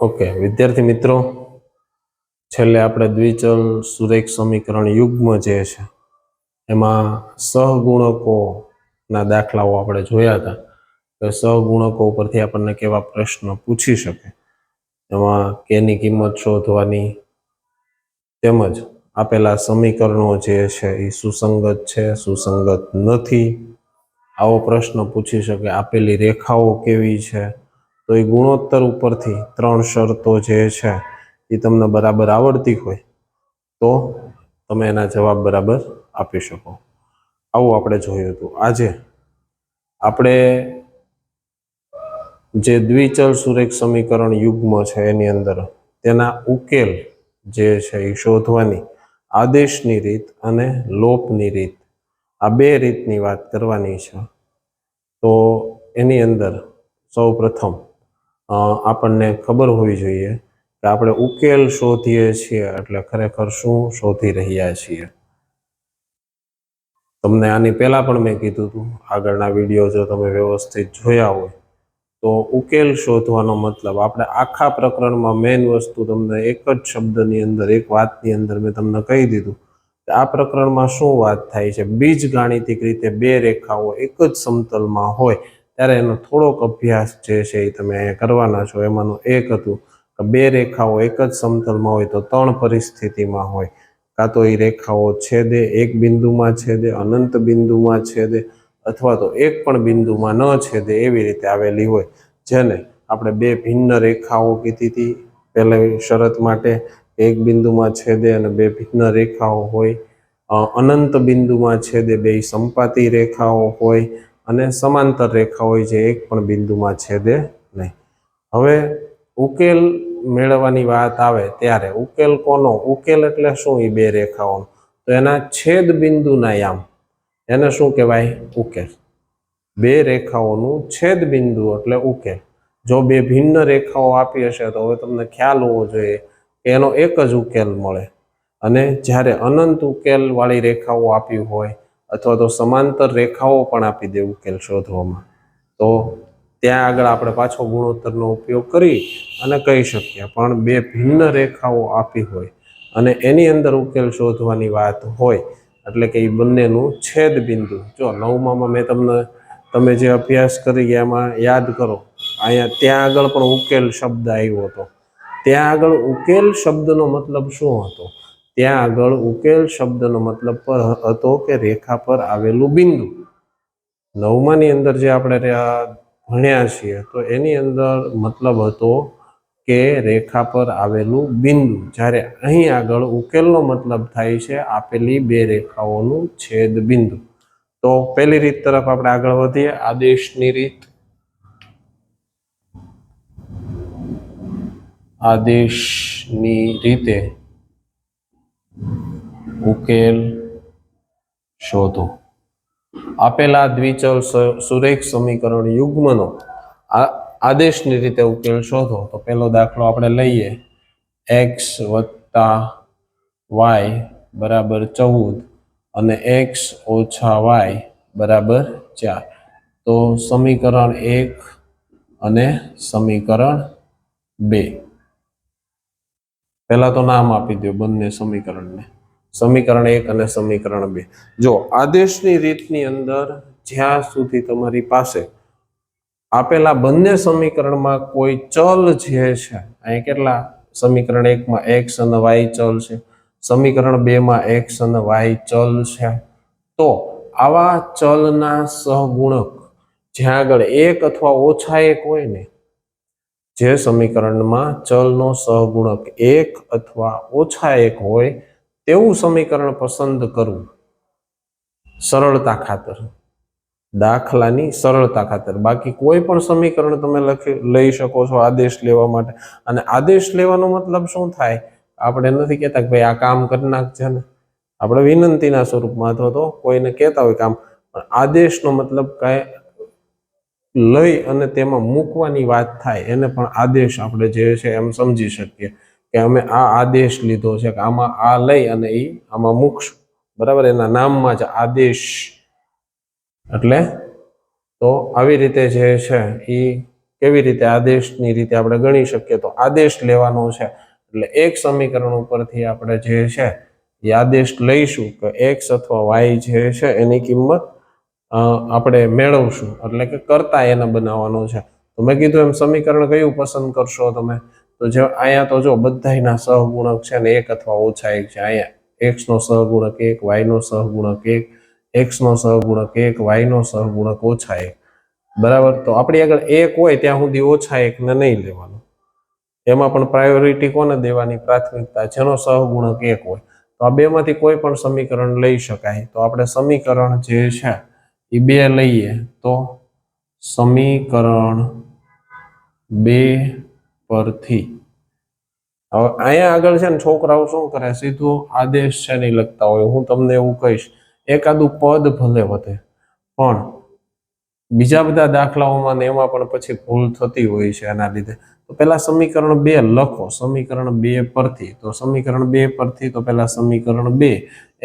Okay વિદ્યાર્થી મિત્રો, છેલ્લે આપણે દ્વિચલ સુરેખ સમીકરણ યુગ્મ જે છે એમાં સહગુણકોના દાખલાઓ આપણે જોયા હતા કે સહગુણકો ઉપરથી આપણને કેવા પ્રશ્ન પૂછી શકે, એમાં કેની કિંમત શોધવાની, તેમજ આપેલા સમીકરણો જે છે એ સુસંગત છે સુસંગત નથી આવો પ્રશ્ન પૂછી શકે, આપેલી રેખાઓ કેવી છે, તો એ ગુણોત્તર ઉપરથી 3 શરતો જે છે એ તમને બરાબર આવડતી હોય તો તમે એના જવાબ બરાબર આપી શકો. આવું આપણે જોયું હતું. આજે આપણે જે દ્વિચલ સુરેખ સમીકરણ યુગ્મ છે એની અંદર તેના ઉકેલ જે છે એ શોધવાની આદેશની રીત અને લોપની રીત, આ બે રીતની વાત કરવાની છે. તો એની અંદર સૌ પ્રથમ આપણને ખબર હોવી જોઈએ કે આપણે ઉકેલ શોધીએ છીએ એટલે ખરેખર શું શોધી રહ્યા છીએ. તમને આની પહેલા પણ મેં કીધું હતું, આગળના વિડીયો જો તમે વ્યવસ્થિત જોયા હોય તો ઉકેલ શોધવાનો મતલબ આપણે આખા પ્રકરણમાં મેઇન વસ્તુ તમને એક જ શબ્દની અંદર, એક વાતની અંદર મેં તમને કહી દીધું કે આ પ્રકરણમાં શું વાત થાય છે. બીજ ગાણિતિક રીતે બે રેખાઓ એક જ સમતલમાં હોય ત્યારે એનો થોડોક અભ્યાસ જે છે એ તમે અહીંયા કરવાના છો. એમાંનું એક હતું કે બે રેખાઓ એક જ સમતલમાં હોય તો 3 પરિસ્થિતિમાં હોય, કાં તો એ રેખાઓ છેદે, એક બિંદુમાં છેદે, અનંત બિંદુમાં છેદે, અથવા તો એક પણ બિંદુમાં ન છેદે, એવી રીતે આવેલી હોય, જેને આપણે બે ભિન્ન રેખાઓ કીધી હતી પહેલી શરત માટે, એક બિંદુમાં છેદે અને બે ભિન્ન રેખાઓ હોય, અનંત બિંદુમાં છેદે બે સંપાતી રેખાઓ હોય, અને સમાંતર રેખા હોય જે એક પણ બિંદુમાં છેદે નહીં. હવે ઉકેલ મેળવવાની વાત આવે ત્યારે ઉકેલ કોનો? ઉકેલ એટલે શું? એ બે રેખાઓનો, તો એના છેદ બિંદુના યામ, એને શું કહેવાય? ઉકેલ. બે રેખાઓનું છેદ બિંદુ એટલે ઉકેલ. જો બે ભિન્ન રેખાઓ આપી હશે તો હવે તમને ખ્યાલ હોવો જોઈએ કે એનો એક જ ઉકેલ મળે, અને જ્યારે અનંત ઉકેલ વાળી રેખાઓ આપી હોય અથવા તો સમાંતર રેખાઓ પણ આપી દે ઉકેલ શોધવામાં, તો ત્યાં આગળ આપણે પાછો ગુણોત્તરનો ઉપયોગ કરી અને કહી શકીએ. પણ બે ભિન્ન રેખાઓ આપી હોય અને એની અંદર ઉકેલ શોધવાની વાત હોય એટલે કે એ બંનેનું છેદ બિંદુ. જો 9માં મેં તમે જે અભ્યાસ કરી એમાં યાદ કરો, અહીંયા ત્યાં આગળ પણ ઉકેલ શબ્દ આવ્યો હતો. ત્યાં આગળ ઉકેલ શબ્દનો મતલબ શું હતો? ત્યાં આગળ ઉકેલ શબ્દનો મતલબ હતો કે રેખા પર આવેલું બિંદુ. 9માની અંદર જે આપણે ભણ્યા છીએ તો એની અંદર મતલબ હતો કે રેખા પર આવેલું બિંદુ, જ્યારે અહીં આગળ ઉકેલનો મતલબ થાય છે આપેલી બે રેખાઓનું છેદ બિંદુ. તો પહેલી રીત તરફ આપણે આગળ વધીએ, આદેશની રીત. આદેશની રીતે ઉકેલ શોધો. આપેલા દ્વિચલ સુરેખ સમીકરણ યુગ્મનો આદેશની રીતે ઉકેલ શોધો. તો પહેલો દાખલો આપણે લઈએ, x + y બરાબર 14 અને x - y બરાબર 4. તો સમીકરણ 1 અને સમીકરણ 2, પહેલા તો નામ આપી દો બંને સમીકરણને, સમીકરણ 1 અને સમીકરણ 2. જો આદેશની રીતની અંદર જ્યાં સુધી તમારી પાસે આપેલા બંને સમીકરણમાં કોઈ ચલ જે છે, અહીં કેટલા? સમીકરણ 1માં x અને y ચલ છે, સમીકરણ 2માં x અને y ચલ છે, તો આવા ચલના સહગુણક જ્યાં આગળ એક અથવા ઓછા એક હોય ને, જે સમીકરણમાં ચલનો સહગુણક એક અથવા ઓછા એક હોય તેવું સમીકરણ પસંદ કરવું સરળતા ખાતર, દાખલાની સરળતા ખાતર. બાકી કોઈ પણ સમીકરણ તમે લઈ શકો છો આદેશ લેવા માટે. અને આદેશ લેવાનો મતલબ શું થાય? આપણે નથી કહેતા કે ભાઈ આ કામ કરી નાખજે ને, આપણે વિનંતીના સ્વરૂપમાં અથવા તો કોઈને કહેતા હોય કામ, પણ આદેશનો મતલબ કાંઈ લઈ અને તેમાં મૂકવાની વાત થાય એને પણ આદેશ આપણે જે છે એમ સમજી શકીએ કે અમે આ આદેશ લીધો છે કે આમાં આ લઈ અને એ આમાં મૂકશું, બરાબર? એના નામમાં જ આદેશ. એટલે તો આવી રીતે જે છે એ કેવી રીતે આદેશની રીતે આપણે ગણી શકીએ તો આદેશ લેવાનો છે એટલે એક સમીકરણ ઉપરથી આપણે જે છે એ આદેશ લઈશું કે x અથવા y જે છે એની કિંમત આપણે મેળવશું એટલે કે કરતા એને બનાવવાનો છે તો મેં કીધું એમ સમીકરણ કયું પસંદ કરશો તમે તો જે અહીંયા તો જો બધાયના સહગુણક છે ને 1 અથવા ઓછા 1 છે અહીંયા x નો સહગુણક 1 y નો સહગુણક 1 x નો સહગુણક 1 y નો સહગુણક ઓછા 1 બરાબર તો આપણી આગળ 1 હોય ત્યાં સુધી ઓછા 1 ને નહીં લેવાનો એમાં પણ પ્રાયોરિટી કોને દેવાની પ્રાથમિકતા જેનો સહગુણક 1 હોય તો આ બેમાંથી કોઈ પણ સમીકરણ લઈ શકાય તો આપણે સમીકરણ જે છે એ 2 લઈએ તો સમીકરણ 2 પરથી હવે અહીંયા આગળ છે ને છોકરાઓ શું કરે સીધું આદેશ છે નહીં લખતા હોય હું તમને એવું કહીશ એકાદું પદ ભલે વધે પણ બીજા બધા દાખલાઓમાં ને એમાં પણ પછી ભૂલ થતી હોય છે એના લીધે તો પહેલા સમીકરણ 2 લખો સમીકરણ 2 પરથી તો સમીકરણ 2 પરથી તો પહેલા સમીકરણ 2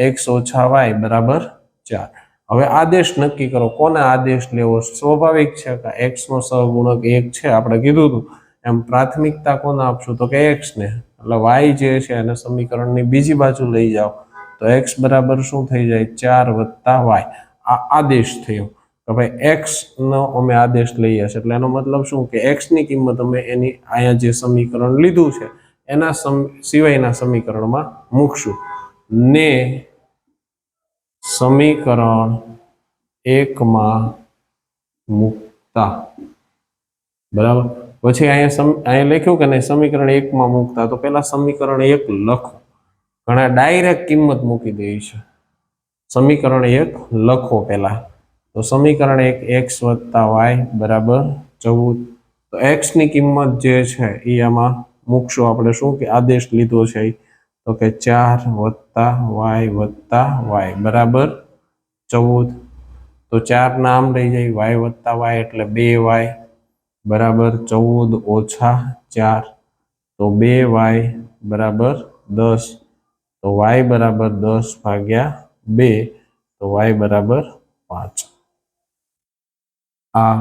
x ઓછા y બરાબર 4 હવે આદેશ નક્કી કરો કોને આદેશ લેવો સ્વાભાવિક છે કે x નો સહગુણક 1 છે આપણે કીધું હતું એમ પ્રાથમિકતા કોને આપશું તો કે x ને એટલે y જે છે એને સમીકરણની બીજી બાજુ લઈ જાઓ તો x બરાબર શું થઈ જાય 4 + y આ આદેશ થયો કે ભાઈ x નો અમે આદેશ લઈએ છીએ એટલે એનો મતલબ શું કે x ની કિંમત અમે એની અહીંયા જે સમીકરણ લીધું છે એના સિવાયના સમીકરણમાં મૂકશું ને સમીકરણ 1 માં મૂકતા બરાબર પછી અહીંયા લખ્યું કે નહીં સમીકરણ 1 માં મૂકતા તો પહેલા સમીકરણ 1 લખો ઘણા ડાયરેક્ટ કિંમત મૂકી દે છે સમીકરણ 1 લખો પહેલા તો સમીકરણ 1 x + y બરાબર 14 તો x ની કિંમત જે છે એ આમાં મૂકશું આપણે શું કે આદેશ લીધો છે તો કે 4 + y બરાબર 14 તો 4 નામ લઈ જાય y + y એટલે 2y બરાબર 14 ઓછા 4 તો 2y બરાબર 10 તો y બરાબર 10 ભાગ્યા 2 તો y બરાબર 5 આ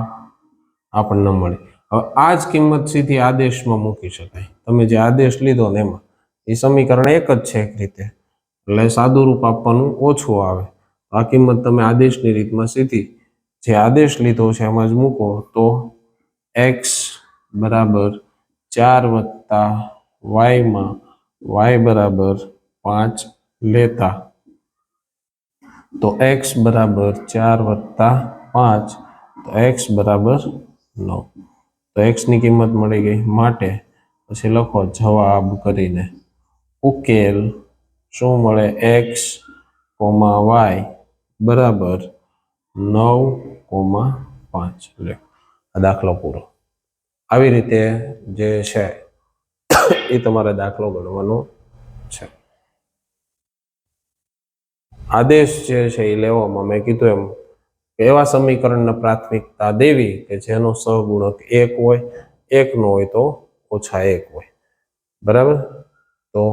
આપણને મળે હવે આ જ કિંમત સીધી આદેશમાં મૂકી શકાય તમે જે આદેશ લીધો ને એમાં એ સમીકરણ 1 જ છે એક રીતે એટલે સાદું રૂપ આપવાનું ઓછું આવે આ કિંમત તમે આદેશની રીતમાં સીધી જે આદેશ લીધો છે એમાં જ મૂકો તો x બરાબર 4 + y માં y બરાબર 5 લેતા તો x બરાબર 4 + 5 તો x બરાબર 9 તો x ની કિંમત મળી ગઈ માટે પછી લખો જવાબ કરીને ઉકેલ શું મળે x, y બરાબર 9,5 લે આ દાખલો પૂરો આવી રીતે જે છે એ તમારે દાખલો ગણવાનો છે આદેશ જે છે એ લેવામાં મેં કીધું એમ એવા સમીકરણને પ્રાથમિકતા દેવી કે જેનો સહગુણક 1 હોય 1 નો હોય તો ઓછા 1 હોય બરાબર તો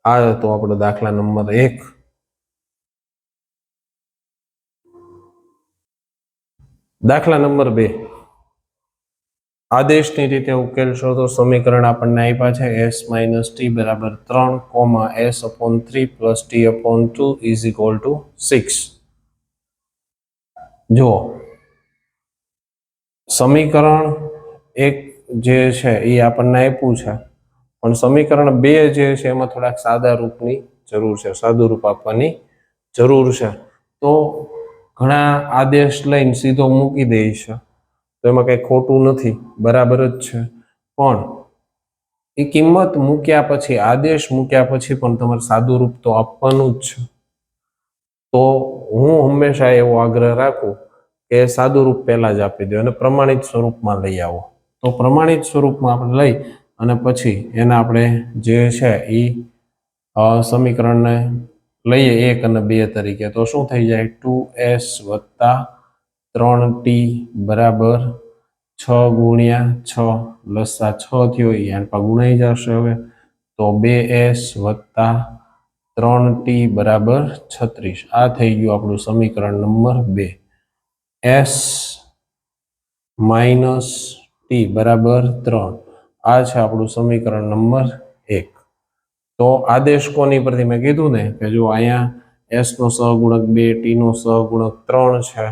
આ હતો આપણો દાખલા નંબર 1 દાખલા નંબર 2 આદેશની રીતે ઉકેલશો તો સમીકરણ આપણને આપ્યા છે s - t બરાબર 3, s/3 + t/2 = 6 જો સમીકરણ 1 જે છે એ આપણને આપ્યું છે પણ સમીકરણ 2 જે છે એમાં થોડાક સાદા રૂપની જરૂર છે સાદું રૂપ આપવાની જરૂર છે તો ઘણા આદેશ લઈને સીધો મૂકી દે છે તો એમાં કંઈ ખોટું નથી બરાબર જ છે પણ એ કિંમત મૂક્યા પછી આદેશ મૂક્યા પછી પણ તમારે સાદું રૂપ તો આપવાનું જ છે તો હું હંમેશા એવો આગ્રહ રાખું કે સાદું રૂપ પહેલા જ આપી દો અને પ્રમાણિત સ્વરૂપમાં લઈ આવો તો પ્રમાણિત સ્વરૂપમાં આપણે લઈ અને પછી એને આપણે જે છે એ સમીકરણને લઈએ 1 અને 2 તરીકે તો શું થઈ જાય 2s + 3t બરાબર 6 × 6 લસા 6 થયો એ આંપા ગુણાઈ જશે હવે તો 2s + 3t બરાબર 36 આ થઈ ગયું આપણું સમીકરણ નંબર 2 s - t ટી બરાબર 3. આ છે આપણું સમીકરણ નંબર 1. તો આદેશ કોની પરથી મેં કીધું ને કે જો અહીંયા s નો સહગુણક 2, t નો સહગુણક 3 છે,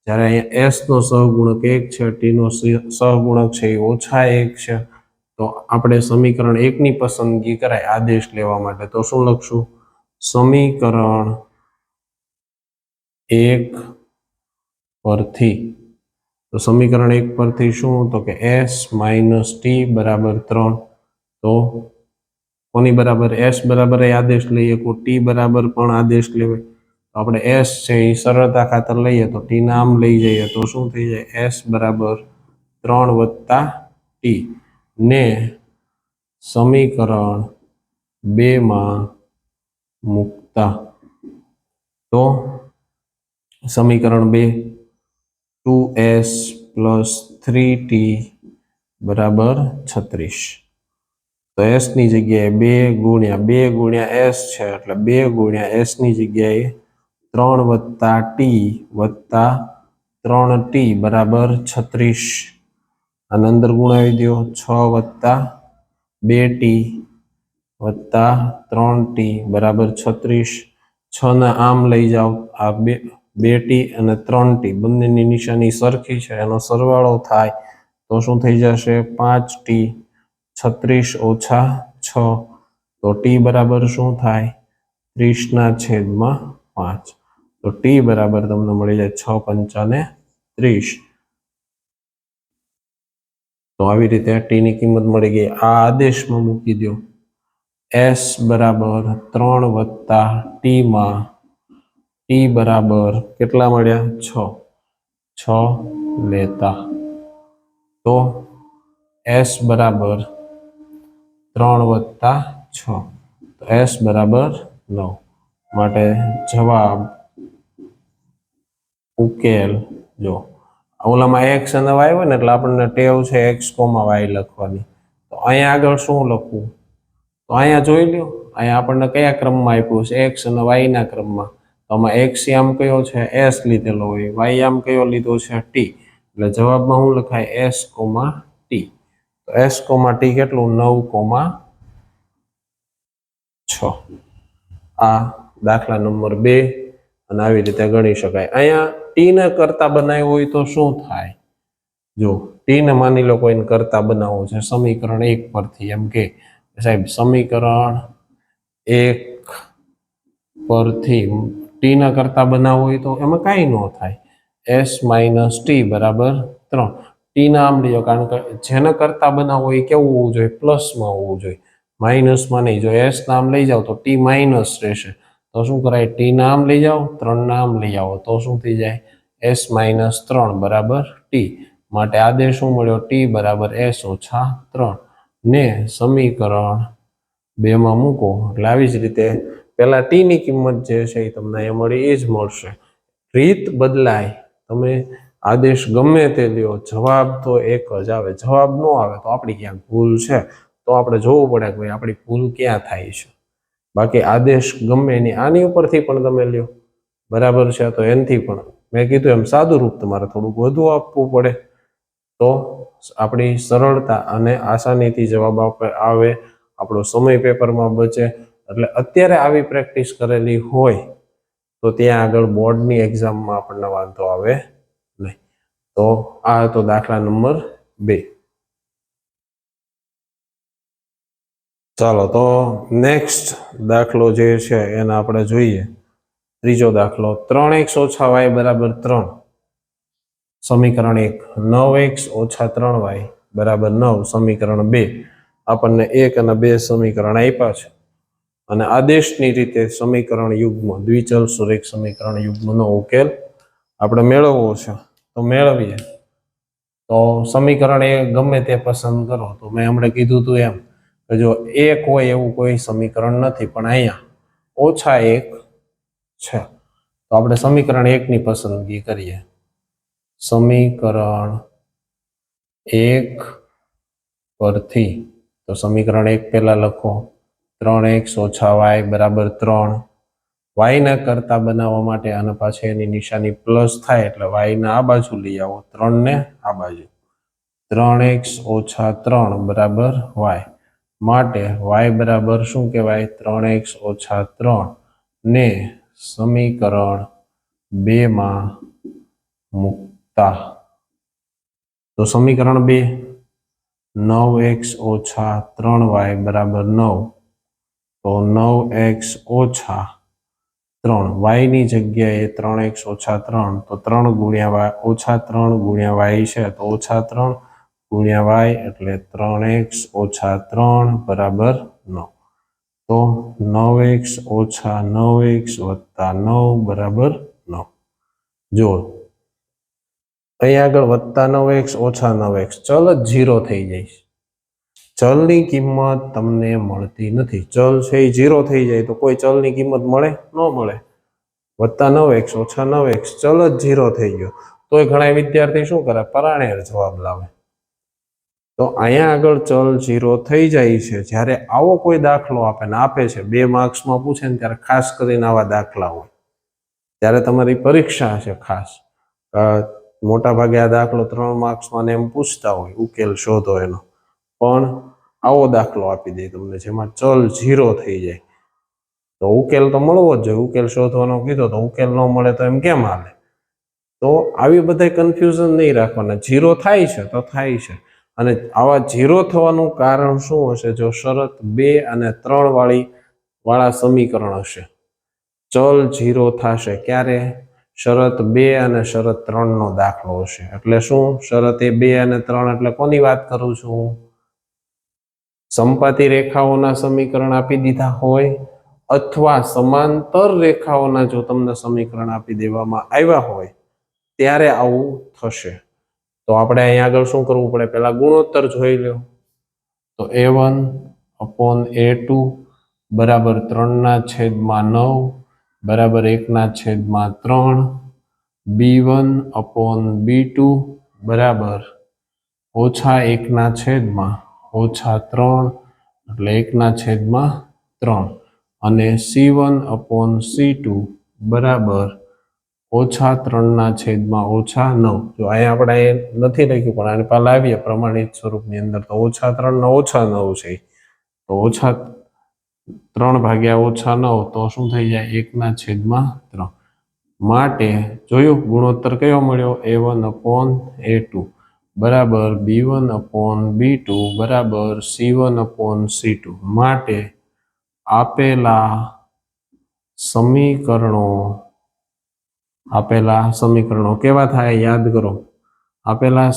જ્યારે અહીંયા s નો સહગુણક 1 છે, t નો સહગુણક છે એ -1 છે. તો આપણે સમીકરણ 1 ની પસંદગી કરાય આદેશ લેવા માટે. તો શું લખશું? સમીકરણ 1 પરથી, તો સમીકરણ 1 પરથી શું? તો કે s - t બરાબર 3. તો કોની બરાબર? s બરાબર એ આદેશ લઈએ, તો t બરાબર પણ આદેશ લેવાય. તો આપણે s છે એ સરળતા ખાતર લઈએ તો t નામ લઈ જઈએ તો શું થઈ જાય? s બરાબર 3 + t ને સમીકરણ 2 માં મૂકતા. તો સમીકરણ 2 2s + 3t બરાબર 36. તો s ની જગ્યાએ 2 ગુણ્યા s છે એટલે 2 ગુણ્યા s ની જગ્યાએ 3 + t + 3t બરાબર 36. આને અંદર ગુણાવી દો. 6 + 2t + 3t બરાબર 36. 6 ને આમ લઈ જાઓ, આ 2t અને 3t બંનેની નિશાની સરખી છે, એનો સરવાળો થાય તો શું થઈ જશે? 5t. 36 - 6, તો t બરાબર શું થાય? 30/5. તો t બરાબર તમને મળી જાય 6 × 5 = 30. તો આવી રીતે t ની કિંમત મળી ગઈ. આ આદેશમાં મૂકી દો. s બરાબર 3 + t માં t બરાબર કેટલા મળ્યા? 6 લેતા. તો s બરાબર 3 + 6, તો s બરાબર 9. માટે જવાબ ઉકેલ, જો ઓલામાં x અને y હોય ને એટલે આપણને ટેવ છે x, y લખવાની. તો અહીંયા આગળ શું લખવું? તો અહીંયા જોઈ લ્યો, અહીંયા આપણને કયા ક્રમમાં આપ્યું છે? x અને y ના ક્રમમાં. તો આમાં x આમ કયો છે? s લીધેલો હોય, y આમ કયો લીધો છે? t. એટલે જવાબમાં શું લખાય? s, t. તો s, t કેટલું? 9,6. આ દાખલા નંબર 2. અને આવી રીતે ગણી શકાય. અહીંયા t ને કરતા બનાવ્યો હોય તો શું થાય? જો t ને માની લો કોઈને કરતા બનાવવો છે સમીકરણ 1 પરથી, એમ કે સાહેબ સમીકરણ 1 પરથી t ના કરતા બનાવવો હોય તો એમાં કાંઈ ન થાય. s - t બરાબર 3. t ના આમ લ્યો, કારણ કે જેને કરતા બનાવવો હોય કેવું હોવું જોઈએ? પ્લસમાં હોવું જોઈએ, માઇનસમાં નહીં. જો s નામ લઈ જાઓ તો t માઇનસ રહેશે. તો શું કરાય? t નામ લઈ જાઓ, 3 નામ લઈ આવો તો શું થઈ જાય? s - 3 બરાબર t. માટે આદેશ શું મળ્યો? t બરાબર s - 3 ને સમીકરણ 2 માં મૂકો એટલે આવી જ રીતે પેલા t ની કિંમત જે છે એ તમને અહીંયા મળી એ જ મળશે. રીત બદલાય, તમે આદેશ ગમે તે લ્યો, જવાબ તો એક જ આવે. જવાબ ન આવે તો આપણી ક્યાંક ભૂલ છે, તો આપણે જોવું પડે કે ભાઈ આપણી ભૂલ ક્યાં થાય છે. બાકી આદેશ ગમે એની આની ઉપરથી પણ તમે લ્યો, બરાબર છે, તો એનથી પણ મેં કીધું એમ સાદું રૂપ તમારે થોડુંક વધુ આપવું પડે તો આપણી સરળતા અને આસાનીથી જવાબ આવે, આપણો સમય પેપરમાં બચે. એટલે અત્યારે આવી પ્રેક્ટિસ કરેલી હોય તો ત્યાં આગળ બોર્ડની એક્ઝામમાં આપણને વાંધો આવે નહીં. તો આ હતો દાખલા નંબર 2. ચાલો તો નેક્સ્ટ દાખલો જે છે એને આપણે જોઈએ. ત્રીજો દાખલો 3x - y બરાબર 3. સમીકરણ 1. 9x - 3y બરાબર 9. સમીકરણ 2. આપણને 1 અને 2 સમીકરણ આપ્યા છે અને આદેશની રીતે સમીકરણ યુગ્મ, દ્વિચલ સુરેખ સમીકરણ યુગ્મનો ઉકેલ આપણે મેળવવો છે. તો મેળવીએ. તો સમીકરણ એ ગમે તે પસંદ કરો. તો મેં હમણાં કીધું હતું એમ કે જો 1 હોય એવું કોઈ સમીકરણ નથી, પણ અહીંયા -1 છે. તો આપણે સમીકરણ 1 ની પસંદગી કરીએ. સમીકરણ 1 પરથી, તો સમીકરણ 1 પહેલા લખો. 3x - y બરાબર 3. y ના કરતા બનાવવા માટે અને પાછી એની નિશાની પ્લસ થાય એટલે y ના આ બાજુ લઈ આવો, 3 ને આ બાજુ. 3x ઓછા 3 બરાબર y માટે y બરાબર શું કહેવાય 3x ઓછા 3 ને સમીકરણ 2 માં મૂકતા તો સમીકરણ 2 9x ઓછા 3y બરાબર 9 તો 9x ઓછા 3 y ની જગ્યાએ 3x ઓછા 3 તો 3 ગુણ્યા y ઓછા 3 ગુણ્યા y છે તો ઓછા 3 ગુણ્યા y એટલે 3x ઓછા 3 બરાબર 9 તો 9x ઓછા 9x વત્તા 9 બરાબર 9 જો અહીં આગળ વત્તા 9x ઓછા 9x ચલ જ 0 થઈ જાય છે ચલની કિંમત તમને મળતી નથી ચલ છે એ 0 થઈ જાય તો કોઈ ચલની કિંમત મળે ન મળે વત્તા 9x ઓછા 9x ચલ જ 0 થઈ ગયો તોય ઘણા વિદ્યાર્થી શું કરે પરાણે જવાબ લાવે તો અહીંયા આગળ ચલ 0 થઈ જાય છે જ્યારે આવો કોઈ દાખલો આપે છે 2 માર્ક્સમાં પૂછે ને ત્યારે ખાસ કરીને આવા દાખલા હોય ત્યારે તમારી પરીક્ષા છે ખાસ મોટા ભાગે આ દાખલો 3 માર્ક્સમાં એમ પૂછતા હોય ઉકેલ શોધો એનો પણ આવો દાખલો આપી દે તમને જેમાં ચલ 0 થઈ જાય તો ઉકેલ તો મળવો જ જોઈએ ઉકેલ શોધવાનો કીધો તો ઉકેલ ન મળે તો એમ કેમ હાલે તો આવી બધા કન્ફ્યુઝન નહીં રાખવાના 0 થાય છે તો થાય છે અને આવા 0 થવાનું કારણ શું હશે જો શરત 2 અને 3 વાળા સમીકરણ હશે ચલ 0 થશે ક્યારે શરત 2 અને શરત 3 નો દાખલો હશે એટલે શું શરત 2 અને 3 એટલે કોની વાત કરું છું સમપાતી રેખાઓના સમીકરણ આપી દીધા હોય અથવા સમાંતર રેખાઓના જો તમને સમીકરણ આપી દેવામાં આવ્યા હોય ત્યારે આવું થશે તો આપણે અહીં આગળ શું કરવું પડે પહેલા ગુણોત્તર જોઈ લો તો a1 upon a2 બરાબર 3/9 બરાબર 1/3 b1 upon b2 બરાબર ઓછા 1/3 એટલે 1/3 અને c1 upon c2 બરાબર ઓછા 3/9 જો અહીંયા આપણે નથી લખ્યું પણ આને પહેલા આવીએ પ્રમાણિત સ્વરૂપની અંદર તો ઓછા 3 ઓછા 9 છે તો ઓછા 3 ભાગ્યા ઓછા 9 તો શું થઈ જાય 1/3 માટે જોયું ગુણોત્તર કયો મળ્યો a1 upon a2 બરાબર b1 upon b2 બરાબર c1 upon c2 માટે આપેલા સમીકરણો કેવા થાય યાદ કરો આપેલા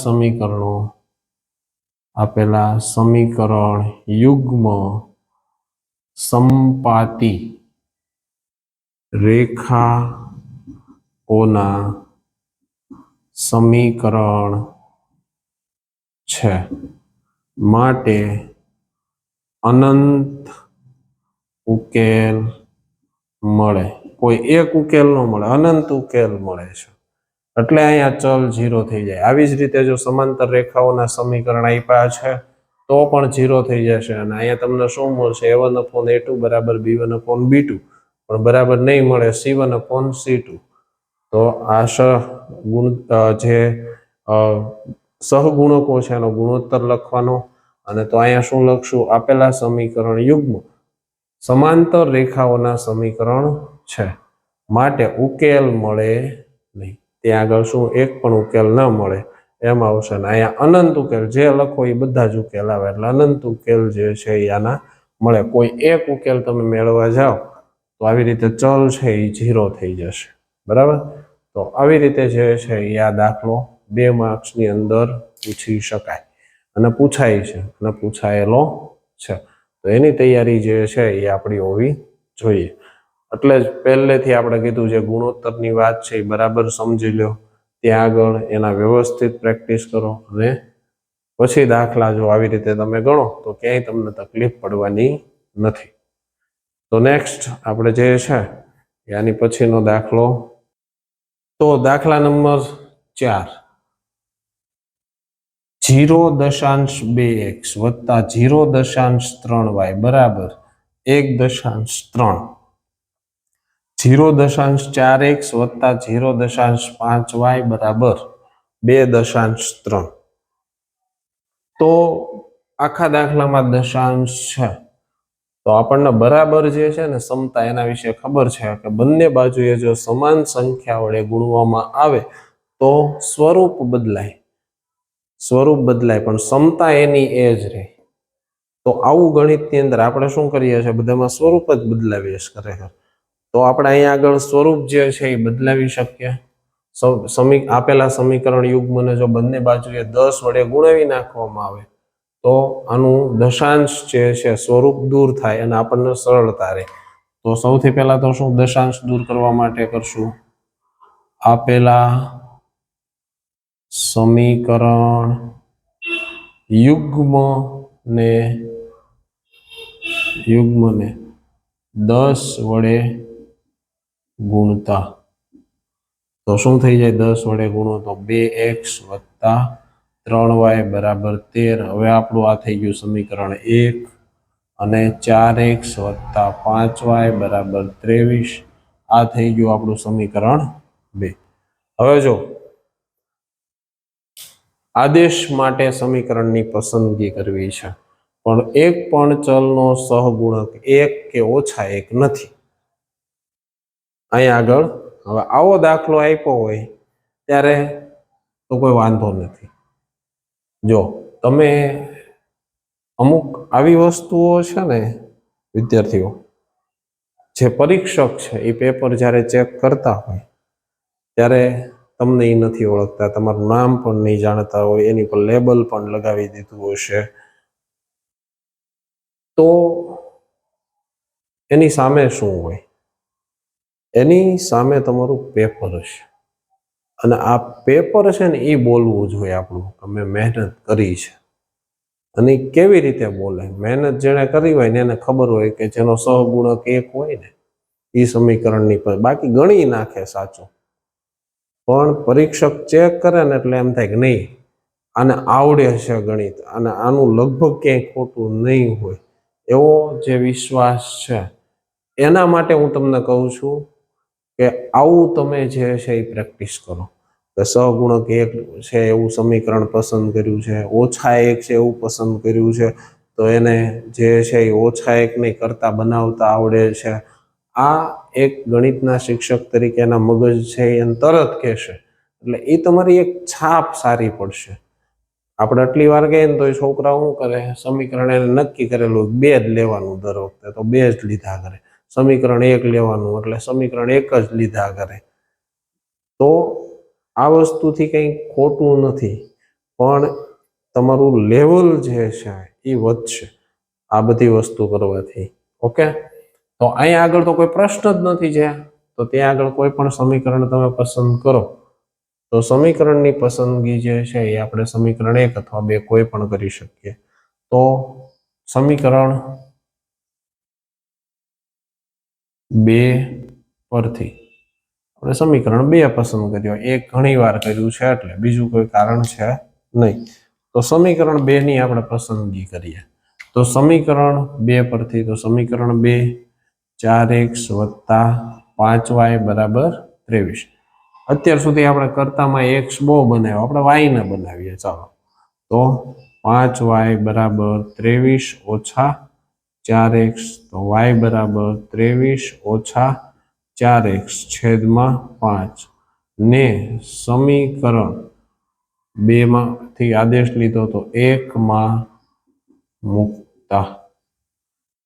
સમીકરણ યુગ્મ સમપાતી રેખાઓના સમીકરણ છે માટે અનંત ઉકેલ મળે કોઈ એક ઉકેલ ન મળે અનંત ઉકેલ મળે છે એટલે અહીંયા ચલ 0 થઈ જાય આવી જ રીતે જો સમાંતર રેખાઓના સમીકરણ આપ્યા છે તો પણ 0 થઈ જશે અને અહીંયા તમને શું મળશે a1 upon a2 બરાબર b1 upon b2 પણ બરાબર નહીં મળે c1 upon c2 તો આ જે સહગુણકો છે એનો ગુણોત્તર લખવાનો અને તો અહીંયા શું લખશું આપેલા સમીકરણ યુગ્મ સમાંતર રેખાઓના સમીકરણ છે માટે ઉકેલ મળે નહીં ત્યાં આગળ શું એક પણ ઉકેલ ન મળે એમ આવશે ને અહીંયા અનંત ઉકેલ જે લખો એ બધા જ ઉકેલ આવે એટલે અનંત ઉકેલ જે છે એ આના મળે કોઈ એક ઉકેલ તમે મેળવવા જાઓ તો આવી રીતે ચલ છે એ 0 થઈ જશે બરાબર તો આવી રીતે જે છે એ આ દાખલો 2 માર્ક્સની અંદર પૂછી શકાય અને પૂછાય છે અને પૂછાયેલો છે તો એની તૈયારી જે છે એ આપણી હોવી જોઈએ એટલે જ પહેલેથી આપણે કીધું જે ગુણોત્તરની વાત છે એ બરાબર સમજી લો ત્યાં આગળ એના વ્યવસ્થિત પ્રેક્ટિસ કરો અને પછી દાખલા જો આવી રીતે તમે ગણો તો ક્યાંય તમને તકલીફ પડવાની નથી તો નેક્સ્ટ આપણે જે છે એની પછીનો દાખલો તો દાખલા નંબર 4 0.2x વત્તા 0.3y બરાબર 1.3 0.4x વત્તા 0.5y બરાબર 2.3 તો આખા દાખલામાં દશાંશ છે તો આપણને બરાબર જે છે ને સમતા એના વિશે ખબર છે કે બંને બાજુએ જો સમાન સંખ્યા વડે ગુણવામાં આવે તો સ્વરૂપ બદલાય પણ સમતા એની એ જ રહે. તો આવું ગણિતની અંદર આપણે શું કરીએ છીએ, બધામાં સ્વરૂપ જ બદલાવીએ છીએ ખરેખર. તો આપણે અહીંયા આગળ સ્વરૂપ જે છે એ બદલાવી શકીએ. આપેલા સમીકરણ યુગ્મને જો બંને બાજુએ 10 વડે ગુણાવી નાખવામાં આવે તો આનું દશાંશ જે છે સ્વરૂપ દૂર થાય અને આપણને સરળતા રહે. તો સૌથી પહેલા તો શું દશાંશ દૂર કરવા માટે કરશું, આપેલા સમીકરણ યુગ્મને 10 વડે ગુણતા તો શું થઈ જાય, 10 વડે ગુણો તો 2x + 3y = 13. હવે આપણું આ થઈ ગયું સમીકરણ 1 અને 4x + 5y = 23. આ થઈ ગયું આપણું સમીકરણ 2. હવે જો આદેશ માટે સમીકરણની પસંદગી કરવી છે પણ એક પણ ચલનો સહગુણક 1 કે ઓછા 1 નથી. અહીં આગળ હવે આવો દાખલો આપ્યો હોય ત્યારે તો કોઈ વાંધો નથી. જો તમે અમુક આવી વસ્તુઓ છે ને વિદ્યાર્થીઓ, જે પરીક્ષક છે એ પેપર જ્યારે ચેક કરતા હોય ત્યારે તમને એ નથી ઓળખતા, તમારું નામ પણ નહીં જાણતા હોય, એની પર લેબલ પણ લગાવી દીધું હશે, તો એની સામે શું હોય, એની સામે તમારું પેપર હશે અને આ પેપર છે ને એ બોલવું જોઈએ આપણું કે મેં મહેનત કરી છે. અને કેવી રીતે બોલે, મહેનત જેણે કરી હોય ને એને ખબર હોય કે જેનો સહગુણક 1 હોય ને એ સમીકરણની પર બાકી ગણી નાખે સાચું, પણ પરીક્ષક ચેક કરે ને એટલે એમ થાય કે નહીં આને આવડે છે ગણિત અને આનું લગભગ ક્યાંય ખોટું નહીં હોય, એવો જે વિશ્વાસ છે એના માટે હું તમને કહું છું કે આવું તમે જે છે એ પ્રેક્ટિસ કરો. કે સહગુણક 1 છે એવું સમીકરણ પસંદ કર્યું છે, ઓછા 1 છે એવું પસંદ કર્યું છે, તો એને જે છે એ ઓછા 1 નહીં કરતા બનાવતા આવડે છે. આ એક ગણિતના શિક્ષક તરીકેના મગજ છે એને તરત કહેશે, એટલે એ તમારી એક છાપ સારી પડશે. આપણે આટલી વાર કહીએ ને તો એ છોકરા શું કરે, સમીકરણ એને નક્કી કરેલું 2 જ લેવાનું દર વખતે તો 2 જ લીધા કરે, સમીકરણ 1 લેવાનું એટલે સમીકરણ 1 જ લીધા કરે. તો આ વસ્તુથી કંઈ ખોટું નથી, પણ તમારું લેવલ જે છે એ વધશે આ બધી વસ્તુ કરવાથી. ઓકે, તો અહીંયા આગળ તો કોઈ પ્રશ્ન જ નથી છે, તો ત્યાં આગળ કોઈ પણ સમીકરણ તમે પસંદ કરો તો સમીકરણની પસંદગી જે છે એ આપણે સમીકરણ 1 અથવા 2 કોઈ પણ કરી શકીએ. તો સમીકરણ 2 પરથી આપણે સમીકરણ 2 પસંદ કર્યો, 1 ઘણી વાર કર્યું છે એટલે બીજું કોઈ કારણ છે નહીં. તો સમીકરણ 2 ની આપણે પસંદગી કરીએ. તો સમીકરણ 2 પરથી તો સમીકરણ 2 4x + 5y = 23. અત્યાર સુધી આપણે કરતામાં x બહુ બનાવ્યો, આપણે y ને બનાવીએ. ચાલો, તો 5y = 23 ઓછા 4x, તો y = 23 ઓછા 4x છેદમાં 5 ને સમીકરણ 2 માંથી આદેશ લીધો તો 1 માં મૂકતા.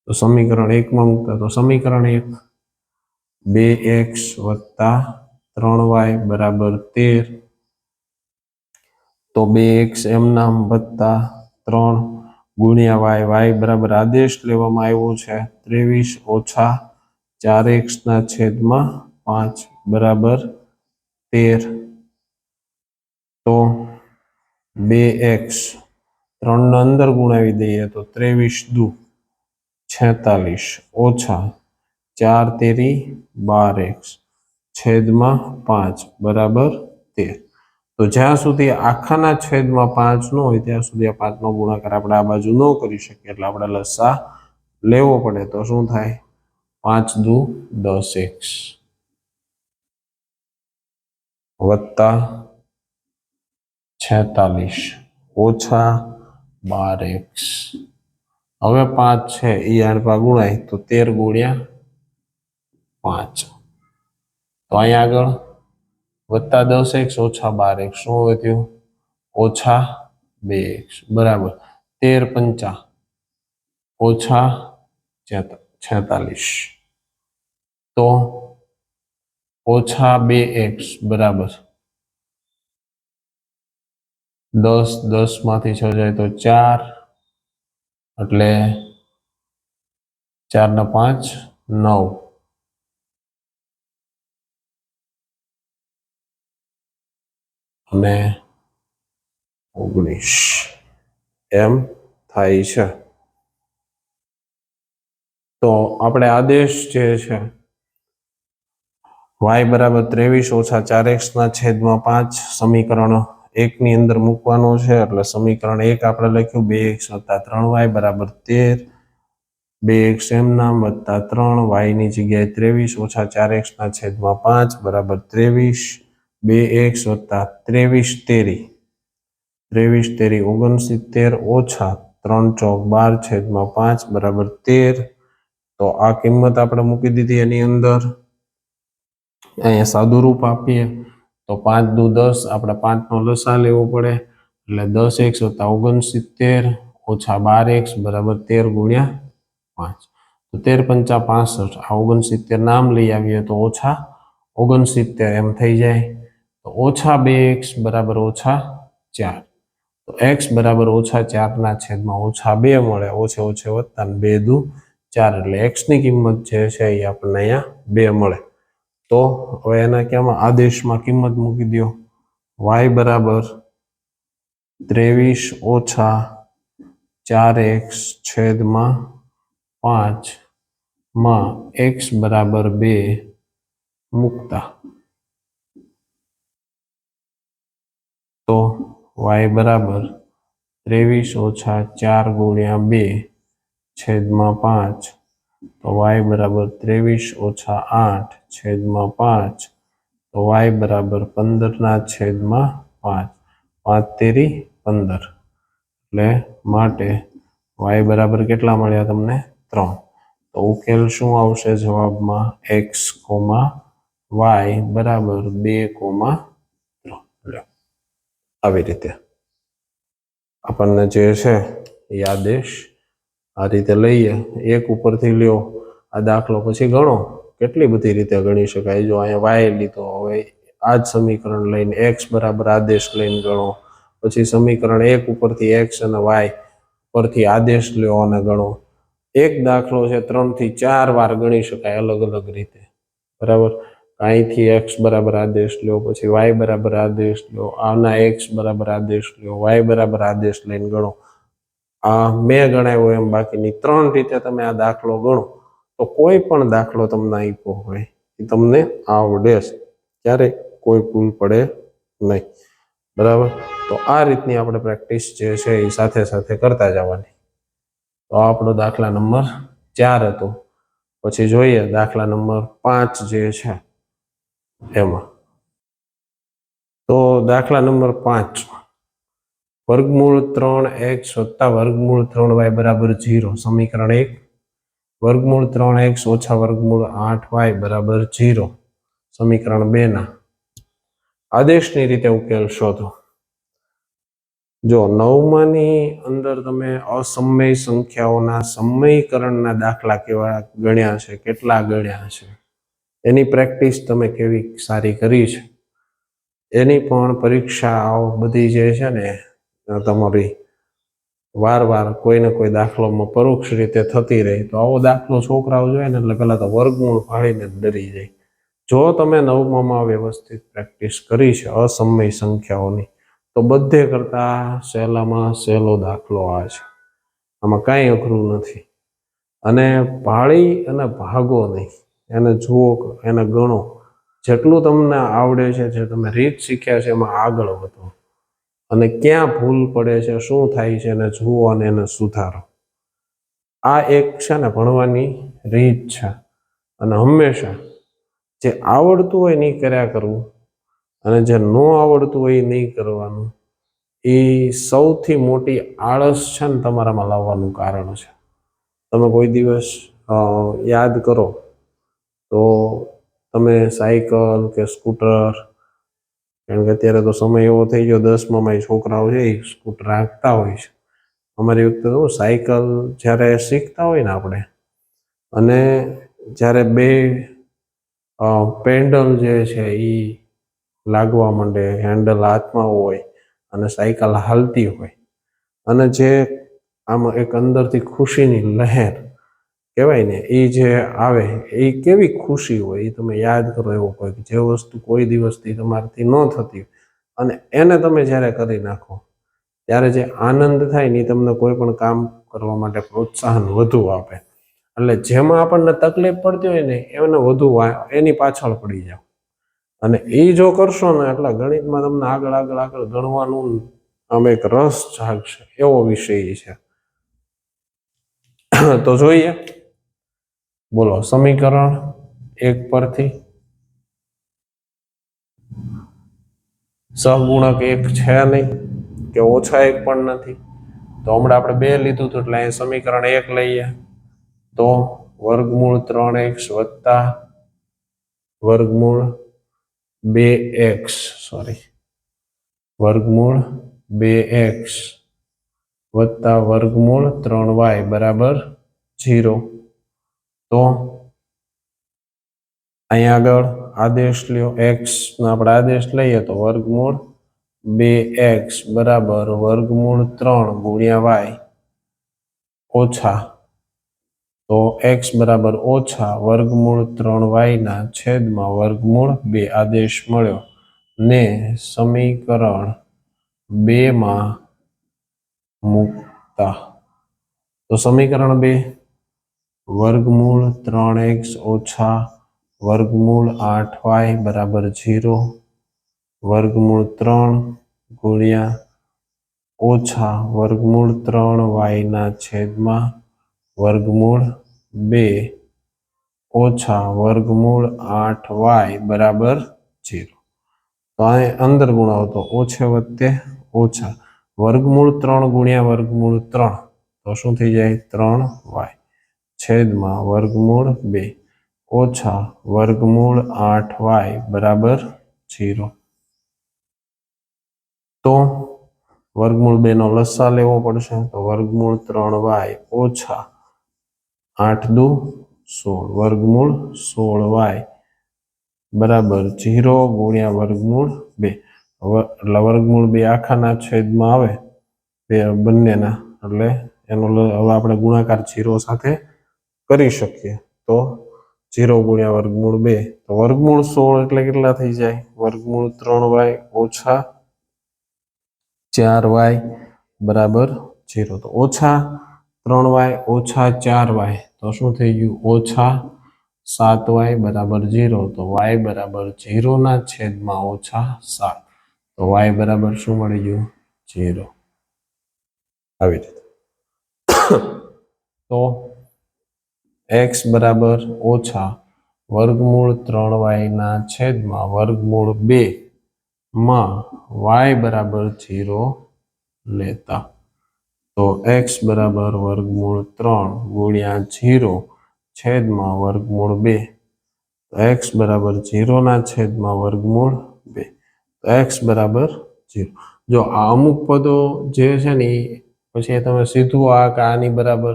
તો સમીકરણ 1 માં મૂકતા તો સમીકરણ 1 2x + 3y = 13. તો 2x એમ નામ વત્તા 3 ગુણ્યા y બરાબર આદેશ લેવામાં આવ્યો છે 23 ઓછા 4x ના છેદમાં 5 બરાબર 13. તો 2x 3 ને અંદર ગુણાવી દઈએ તો 23 દુ 46 ઓછા 4 તેરી 12x છેદમાં 5 બરાબર 13. તો જ્યાં સુધી આખાના છેદમાં 5 ન હોય ત્યાં સુધી આ 5 નો ગુણાકાર આપણે આ બાજુ ન કરી શકીએ, એટલે આપણે લસા લેવો પડે. તો શું થાય, 5 દુ 10x વત્તા 46 ઓછા 12x હવે 5 છે એ 8 પા ગુણાય તો 13 ગુણ્યા 5 તો અહીંયા આગળ વત્તા 10x ઓછા 12x શું વધ્યું ઓછા 2x બરાબર 13 પંચા ઓછા 46 તો ઓછા 2x બરાબર 10 માંથી 6 જાય તો 4 એટલે 4 ને 5 9 અને 19 એમ થાય છે તો આપણે આદેશ જે છે y બરાબર 23 ઓછા 4x ના છેદમાં 5 સમીકરણ 1 ની અંદર મૂકવાનો છે એટલે સમીકરણ 1 આપણે લખ્યું 2x વત્તા 3y બરાબર 13 2x એમ નામ વત્તા 3 y ની જગ્યાએ 23 ઓછા 4x ના છેદમાં 5 બરાબર 23 2x વત્તા 23 તેરી 23 તેરી 69 ઓછા 3 ચોક 12 છેદમાં 5 બરાબર 13 તો આ કિંમત આપણે મૂકી દીધી એની અંદર અહીંયા સાદું રૂપ આપીએ તો 5 દુ 10 આપણે 5 નો લસા લેવો પડે એટલે 10x વત્તા 69 ઓછા 12x બરાબર 13 ગુણ્યા 5 તો 13 પંચા 65 આ 69 નામ લઈ આવીએ તો ઓછા 69 એમ થઈ જાય તો ઓછા 2x બરાબર ઓછા 4 તો x બરાબર ઓછા 4 ના છેદમાં ઓછા 2 મળે ઓછે ઓછે વત્તા 2 દુ 4 એટલે x ની કિંમત જે છે એ આપણને અહીંયા 2 મળે તો હવે એના ક્યાંમાં આદેશમાં કિંમત મૂકી દો y બરાબર 23 ઓછા 4x છેદમાં 5 માં x બરાબર 2 મૂકતા તો y બરાબર 23 ઓછા 4 ગુણ્યા 2 છેદમાં 5 તો y બરાબર 23 ઓછા 8 છેદમાં 5 તો y બરાબર 15 ના છેદમાં 5 5 તેરી 15 એટલે માટે y બરાબર કેટલા મળ્યા તમને 3 તો ઉકેલ શું આવશે જવાબમાં x, y બરાબર 2, 3 આવી રીતે આપણને જે છે એ આદેશ આ રીતે લઈએ એક ઉપરથી લ્યો આ દાખલો પછી ગણો કેટલી બધી રીતે ગણી શકાય જો અહીંયા y લીધો હવે આ જ સમીકરણ લઈને x બરાબર આદેશ લઈને ગણો પછી સમીકરણ 1 ઉપરથી x અને y પરથી આદેશ લ્યો અને ગણો એક દાખલો છે 3 થી 4 વાર ગણી શકાય અલગ અલગ રીતે બરાબર અહીંથી x બરાબર આદેશ લ્યો પછી y બરાબર આદેશ લ્યો આના x બરાબર આદેશ લ્યો y બરાબર આદેશ લઈને ગણો આ મેં ગણાવ્યો એમ બાકીની 3 રીતે તમે આ દાખલો ગણો તો કોઈ પણ દાખલો તમને આપ્યો હોય એ તમને આવડે ક્યારે કોઈ ભૂલ પડે નહીં બરાબર તો આ રીતની આપણે પ્રેક્ટિસ જે છે એ સાથે સાથે કરતા જવાની તો આપણો દાખલા નંબર 4 હતો પછી જોઈએ દાખલા નંબર 5 જે છે એમાં તો દાખલા નંબર 5 વર્ગમૂળ 3x વત્તા વર્ગમૂળ 3y બરાબર 0 સમીકરણ 1 વર્ગમૂળ 3x ઓછા વર્ગમૂળ 8y બરાબર 0 સમીકરણ 2 ના આદેશની રીતે ઉકેલ શોધો જો 9માની અંદર તમે અસમય સંખ્યાઓના સમયકરણના દાખલા કેવા ગણ્યા છે કેટલા ગણ્યા છે એની પ્રેક્ટિસ તમે કેવી સારી કરી છે એની પણ પરીક્ષા બધી જે છે ને તમારી વાર કોઈ ને કોઈ દાખલોમાં પરોક્ષ રીતે થતી રહી તો આવો દાખલો છોકરાઓ જોઈએ ને એટલે પેલા તો વર્ગમૂળ ફાડીને ડરી જાય જો તમે 9મામાં વ્યવસ્થિત પ્રેક્ટિસ કરી છે અસમય સંખ્યાઓની તો બધે કરતા સહેલામાં સહેલો દાખલો આ છે આમાં કાંઈ અઘરું નથી અને પાળી અને ભાગો નહીં એને જુઓ એને ગણો જેટલું તમને આવડે છે જે તમે રીત શીખ્યા છે એમાં આગળ વધો અને ક્યાં ભૂલ પડે છે શું થાય છે એને જુઓ અને એને સુધારો આ એક છે ને ભણવાની રીત છે અને હંમેશા જે આવડતું હોય નહીં કર્યા કરવું અને જે ન આવડતું હોય એ નહીં કરવાનું એ સૌથી મોટી આળસ છે ને તમારામાં લાવવાનું કારણ છે. તમે કોઈ દિવસ યાદ કરો તો તમે સાયકલ કે સ્કૂટર, કારણ કે અત્યારે તો સમય એવો થઈ ગયો 10માં છોકરાઓ છે એ સ્કૂટર હાંકતા હોય છે. અમારી વખતે તો સાયકલ જ્યારે શીખતા હોય ને આપણે, અને જ્યારે બે પેન્ડલ જે છે એ લાગવા માંડે, હેન્ડલ હાથમાં હોય અને સાયકલ હાલતી હોય, અને જે આમાં એક અંદરથી ખુશીની લહેર કહેવાય ને એ જે આવે, એ કેવી ખુશી હોય એ તમે યાદ કરો. એવો કોઈ જે વસ્તુ કોઈ દિવસથી તમારાથી ન થતી અને એને તમે જ્યારે કરી નાખો ત્યારે જે આનંદ થાય ને એ તમને કોઈ પણ કામ કરવા માટે પ્રોત્સાહન વધુ આપે. એટલે જેમાં આપણને તકલીફ પડતી હોય ને એને વધુ એની પાછળ પડી જાવ, અને એ જો કરશો ને એટલે ગણિતમાં તમને આગળ આગળ આગળ ગણવાનું આમ એક રસ જાગશે, એવો વિષય છે. તો જોઈએ, બોલો સમીકરણ 1 પરથી સહગુણક 1 છે નહીં કે -1 પણ નથી. તો હમણાં આપણે 2 લીધું હતું એટલે અહીં સમીકરણ 1 લઈએ તો વર્ગમૂળ 3x વત્તા વર્ગમૂળ 2x, વર્ગમૂળ 2x વત્તા વર્ગમૂળ 3y બરાબર 0. તો અહીંયા આગળ આદેશ લ્યો, x નો આપણે આદેશ લઈએ તો વર્ગમૂળ 2x બરાબર વર્ગમૂળ 3 ગુણ્યા y ઓછા, તો x બરાબર ઓછા વર્ગમૂળ 3y ના છેદમાં વર્ગમૂળ 2 આદેશ મળ્યો ને સમીકરણ 2 માં મૂકતા. તો સમીકરણ 2 વર્ગમૂળ 3x ઓછા વર્ગમૂળ 8y બરાબર 0, વર્ગમૂળ 3 ગુણ્યા ઓછા વર્ગમૂળ 3y ના છેદમાં વર્ગમૂળ 2 ઓછા વર્ગમૂળ 8y બરાબર 0. તો આ અંદર ગુણાવો તો ઓછે વત્તે ઓછા વર્ગમૂળ 3 ગુણ્યા વર્ગમૂળ 3, તો શું થઈ જાય 3y છેદમાં વર્ગમૂળ 2 ઓછા વર્ગમૂળ 8y બરાબર 0. તો વર્ગમૂળ 2 નો લસા લેવો પડશે, તો વર્ગમૂળ 3y ઓછા 8 દુ 16 વર્ગમૂળ 16y બરાબર 0 ગુણ્યા વર્ગમૂળ 2, એટલે વર્ગમૂળ 2 આખાના છેદમાં આવે બંનેના, એટલે એનો હવે આપણે ગુણાકાર 0 સાથે કરી શકીએ. તો 0 ગુણ્યા વર્ગમૂળ 2, તો વર્ગમૂળ 16 એટલે કેટલા થઈ જાય વર્ગમૂળ 3y ઓછા 4y બરાબર 0. તો ઓછા 3y ઓછા 4y, તો શું થઈ ગયું ઓછા 7y બરાબર 0. તો y બરાબર 0 ના છેદમાં ઓછા 7, તો y બરાબર શું મળી ગયું 0. આવી રીતે તો x બરાબર ઓછા વર્ગમૂળ 3y ના છેદમાં વર્ગમૂળ 2 માં y બરાબર 0 લેતા. તો x બરાબર વર્ગમૂળ 3 ગુણ્યા 0 છેદમાં વર્ગમૂળ 2, તો x બરાબર 0 ના છેદમાં વર્ગમૂળ 2, તો x બરાબર 0. જો આ અમુક પદો જે છે ને પછી તમે સીધું આની બરાબર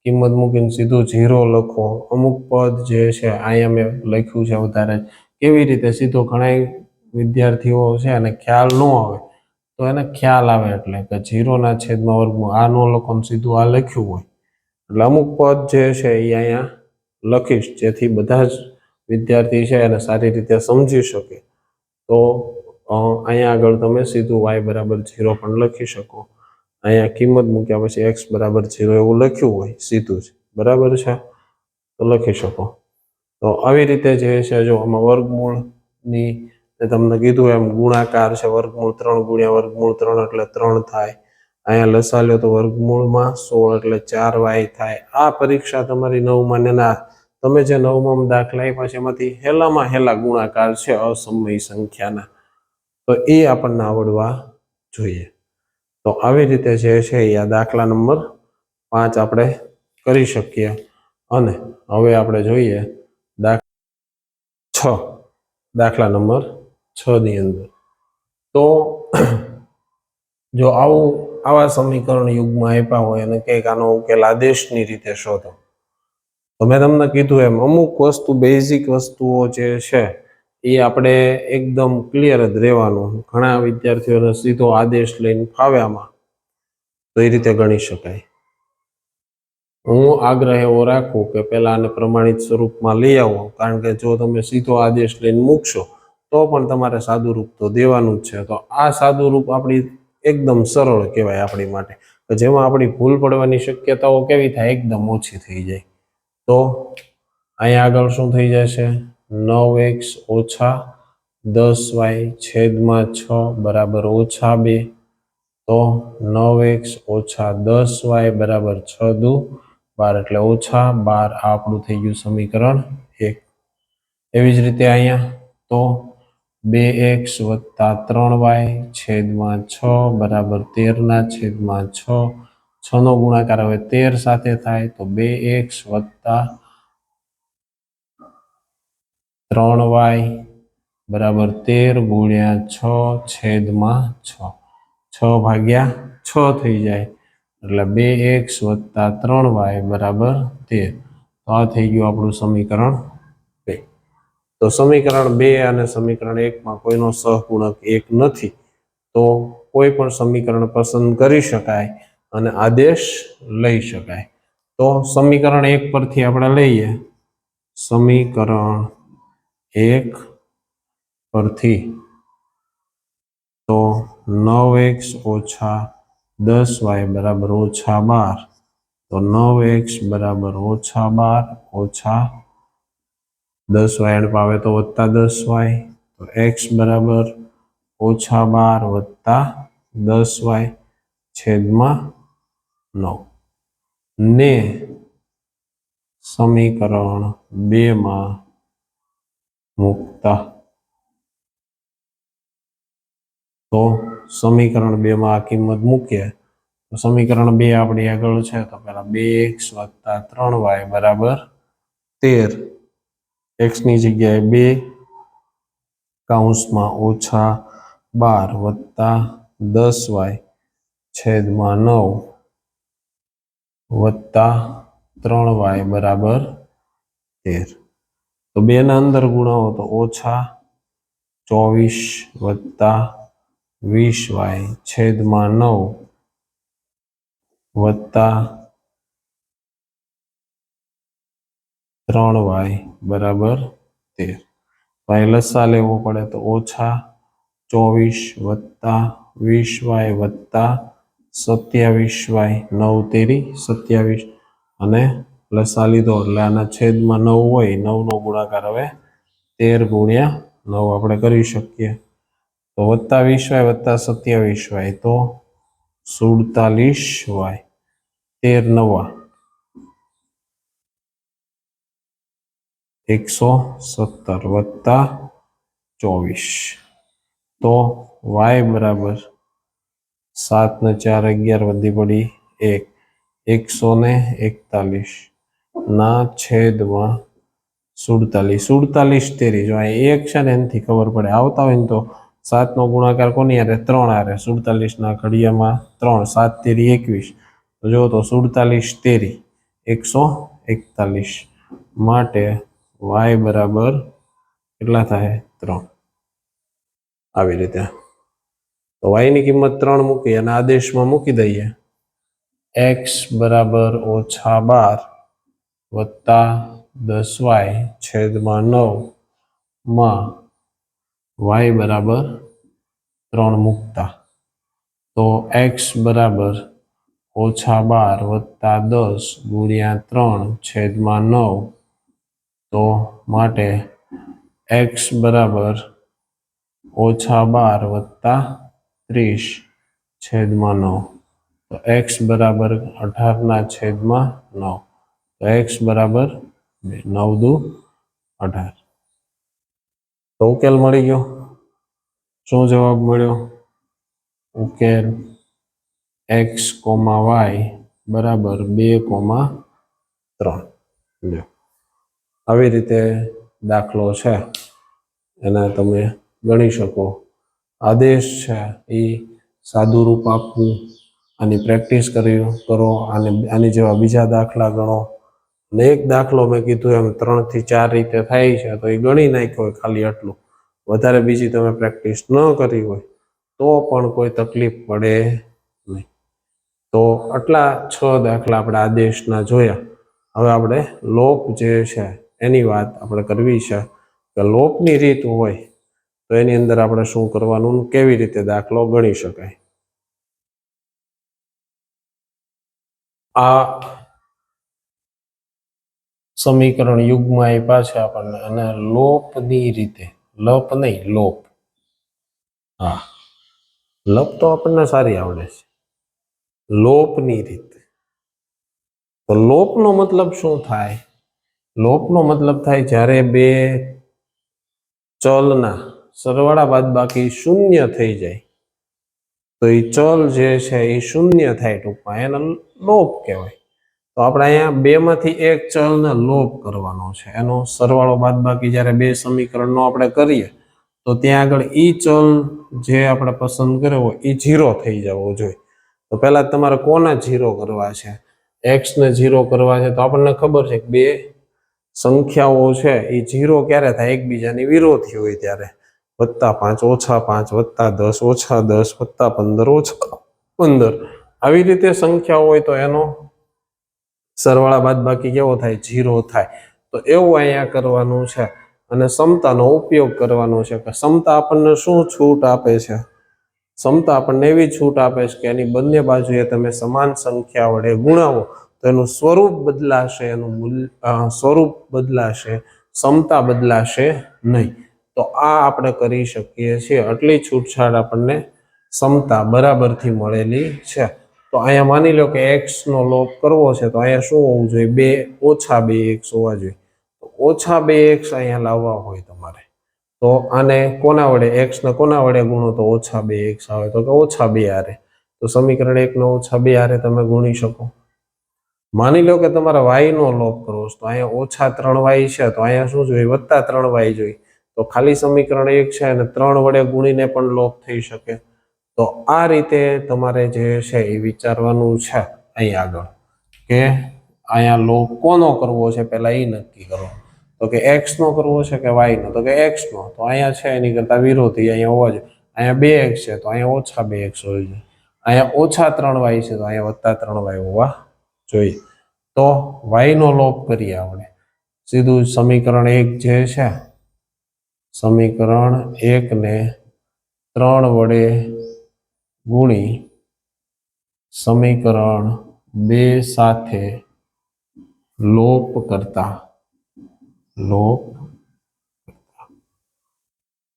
કિંમત મૂકીને સીધું 0 લખો. અમુક પદ જે છે અહીંયા મેં લખ્યું છે વધારે કેવી રીતે સીધો, ઘણા વિદ્યાર્થીઓ છે અને ખ્યાલ ન આવે તો એને ખ્યાલ આવે એટલે કે 0 ના છેદમાં વર્ગમૂળ આ ન લખો સીધું આ લખ્યું હોય, એટલે અમુક પદ જે છે એ અહીંયા લખીશ જેથી બધા જ વિદ્યાર્થી છે એને સારી રીતે સમજી શકે. તો અહીંયા આગળ તમે સીધું y બરાબર 0 પણ લખી શકો. અહીંયા કિંમત મૂક્યા પછી x બરાબર 0 એવું લખ્યું હોય સીધું જ, બરાબર છે, તો લખી શકો. તો આવી રીતે જે છે જો આમાં વર્ગમૂળની તમને કીધું એમ ગુણાકાર છે, વર્ગમૂળ 3 ગુણ્યા વર્ગમૂળ 3 એટલે 3 થાય. અહીંયા લસા લ્યો તો વર્ગમૂળમાં 16 એટલે 4y થાય. આ પરીક્ષા તમારી 9માં ને ના તમે જે 9માં દાખલા આપ્યા છે એમાંથી હેલામાં હેલા ગુણાકાર છે અસમય સંખ્યાના, તો એ આપણને આવડવા જોઈએ. તો આવી રીતે જે છે એ આ દાખલા નંબર 5 આપણે કરી શકીએ. અને હવે આપણે જોઈએ દાખલા નંબર 6 ની અંદર. તો જો આવા સમીકરણ યુગમાં આપ્યા હોય અને કંઈક આનો ઉકેલ આદેશની રીતે શોધો, તો મેં તમને કીધું એમ અમુક વસ્તુ બેઝિક વસ્તુઓ જે છે એ આપણે એકદમ ક્લિયર જ રહેવાનું. ઘણા વિદ્યાર્થીઓને સીધો આદેશ લઈને ફાવે આમાં, તો એ રીતે ગણી શકાય. હું આગ્રહ એવો રાખું કે પહેલા આને પ્રમાણિત સ્વરૂપમાં લઈ આવો, કારણ કે જો તમે સીધો આદેશ લઈને મૂકશો તો પણ તમારે સાદું રૂપ તો દેવાનું જ છે. તો આ સાદું રૂપ આપણી એકદમ સરળ કહેવાય આપણી માટે, કે જેમાં આપણી ભૂલ પડવાની શક્યતાઓ કેવી થાય, એકદમ ઓછી થઈ જાય. તો અહીંયા આગળ શું થઈ જશે, 9x ઓછા 10y છેદમાં 6 બરાબર -2. તો 9x ઓછા 10y બરાબર 6 દુ 12 એટલે -12. આ આપણું થઈ ગયું સમીકરણ 1. એવી જ રીતે અહીંયા તો 2x વત્તા 3y છેદમાં 6 બરાબર 13/6. 6 નો ગુણાકાર હવે 13 સાથે થાય તો 2x વત્તા 3y બરાબર 13 ગુણ્યા 6 છેદમાં 6. 6 ભાગ્યા 6 થઈ જાય એટલે 2x વત્તા 3y બરાબર 13. તો આ થઈ ગયું આપણું સમીકરણ 2. તો સમીકરણ 2 અને સમીકરણ 1 માં કોઈનો સહગુણક 1 નથી, તો કોઈ પણ સમીકરણ પસંદ કરી શકાય અને આદેશ લઈ શકાય. તો સમીકરણ 1 પરથી આપણે લઈએ, સમીકરણ 1 પરથી તો 9x ઓછા 10y બરાબર -12. તો 9x બરાબર -12 ઓછા 10y એડ પાવે તો વત્તા 10y. તો x બરાબર -12 વત્તા 10y છેદમાં 9 ને સમીકરણ 2 માં મૂકતા. તો સમીકરણ 2 માં આ કિંમત મૂકીએ તો સમીકરણ 2 આપણી આગળ છે. તો પહેલા 2x વત્તા 3y બરાબર 13. x ની જગ્યાએ 2 કૌંસમાં ઓછા 12 વત્તા 10y છેદમાં 9 વત્તા 3y બરાબર 13. તો 2 ના અંદર ગુણાવો તો ઓછા 24 વત્તા 20y છેદમાં 9 વત્તા 3y બરાબર 13. તો અહીં લસા લેવો પડે તો ઓછા 24 વત્તા 20y વત્તા 27y 9 તેરી 27 અને લસા લીધો એટલે આના છેદમાં 9 હોય, 9 નો ગુણાકાર હવે 13 ગુણ્યા 9 આપણે કરી શકીએ. તો વત્તા 20y વત્તા 27y તો 47y 13 નવા 117 વત્તા 24. તો y બરાબર 7 ને 4 11 વધી પડી 141 ના છેદમાં 47. 47 તેરી. જો આ 1 છે ને એનાથી ખબર પડે, આવતા હોય ને તો 7 નો ગુણાકાર કોની હારે, 3 હારે. 47 ના ઘડિયામાં 3, 7 તેરી 21. તો જો તો 47 તેરી 141 માટે y બરાબર કેટલા થાય, 3. આવી રીતે તો y ની કિંમત 3 મૂકી અને આદેશમાં મૂકી દઈએ. x બરાબર -12 વત્તા 10y છેદમાં 9 માં y બરાબર 3 મૂકતા. તો x બરાબર -12 વત્તા 10 ગુણ્યા 3 છેદમાં 9. તો માટે x બરાબર -12 વત્તા 30 છેદમાં 9. તો x બરાબર 18 ના છેદમાં 9. તો x બરાબર 9 દુ 18. તો ઉકેલ મળી ગયો. શું જવાબ મળ્યો? ઉકેલ x, y બરાબર 2,3. લ્યો આવી રીતે દાખલો છે એને તમે ગણી શકો. આદેશ છે એ સાદું રૂપ આપવું, આની પ્રેક્ટિસ કરો, આની જેવા બીજા દાખલા ગણો. અને એક દાખલો મેં કીધું એમ 3 થી 4 રીતે થાય છે તો એ ગણી નાખ્યો હોય ખાલી આટલું. વધારે બીજી તમે પ્રેક્ટિસ ન કરી હોય તો પણ કોઈ તકલીફ પડે નહીં. તો આટલા 6 દાખલા આપણે આદેશના જોયા. હવે આપણે લોપ જે છે એની વાત આપણે કરવી છે કે લોપની રીત હોય તો એની અંદર આપણે શું કરવાનું, કેવી રીતે દાખલો ગણી શકાય. આ સમીકરણ યુગમાં આપ્યા છે આપણને અને લોપની રીતે, લપ નહીં લોપ, હા લપ તો આપણને સારી આવડે છે, લોપની રીત. તો લોપનો મતલબ શું થાય? લોપનો મતલબ થાય જ્યારે બે ચલના સરવાળા બાદબાકી શૂન્ય થઈ જાય તો એ ચલ જે છે એ શૂન્ય થાય, ટૂંકમાં એને લોપ કહેવાય. તો આપણે અહીંયા બેમાંથી એક ચલને લોપ કરવાનો છે. એનો સરવાળો બાદબાકી જ્યારે બે સમીકરણનો આપણે કરીએ તો ત્યાં આગળ ઈ ચલ જે આપણે પસંદ કર્યો હોય એ 0 થઈ જવો જોઈએ. તો પહેલા તમારે કોના 0 કરવા છે? x ને 0 કરવા છે. તો આપણને ખબર છે કે બે સંખ્યાઓ છે એ 0 ક્યારે થાય? એકબીજાની વિરોધી હોય ત્યારે. +5 -5 +10 -10 +15 -15 આવી રીતે સંખ્યાઓ હોય તો એનો સરવાળા બાદબાકી કેવો થાય? 0 થાય. તો એવું અહીંયા કરવાનું છે અને સમતાનો ઉપયોગ કરવાનો છે કે સમતા આપણને શું છૂટ આપે છે? સમતા આપણને એવી છૂટ આપે છે કે એની બંને બાજુએ તમે સમાન સંખ્યા વડે ગુણાવો તો એનું સ્વરૂપ બદલાશે, એનું સ્વરૂપ બદલાશે, સમતા બદલાશે નહીં. તો આ આપણે કરી શકીએ છીએ. આટલી છૂટછાટ આપણને સમતા બરાબરથી મળેલી છે. તો અહીંયા માની લો કે x નો લોપ કરવો છે તો અહીંયા શું હોવું જોઈએ? 2 - 2x હોવા જોઈએ. તો -2x અહીંયા લાવવા હોય તમારે તો આને કોના વડે, x ને કોના વડે ગુણો તો -2x આવે? તો કે -2 હારે. તો સમીકરણ 1 ને -2 હારે તમે ગુણી શકો. માની લો કે તમારે y નો લોપ કરવો છે તો અહીંયા -3y છે તો અહીંયા શું જોઈએ? +3y જોઈએ. તો ખાલી સમીકરણ 1 છે અને 3 વડે ગુણીને પણ લોપ થઈ શકે. તો આ રીતે તમારે જે છે એ વિચારવાનું છે અહીં આગળ કે અહીંયા લોપ કોનો કરવો છે પહેલા એ નક્કી કરો. તો કે x નો કરવો છે કે y નો? તો કે x નો. તો અહીંયા છે એની કરતા વિરોધી અહીંયા હોવા જોઈએ. અહીંયા 2x છે તો અહીંયા -2x હોવા જોઈએ. અહીંયા -3y છે તો અહીંયા +3y હોવા જોઈએ. તો y નો લોપ કરીએ આપણે. સીધું સમીકરણ 1 જે છે, સમીકરણ 1 ને 3 વડે ગુણી સમીકરણ 2 સાથે લોપ કરતા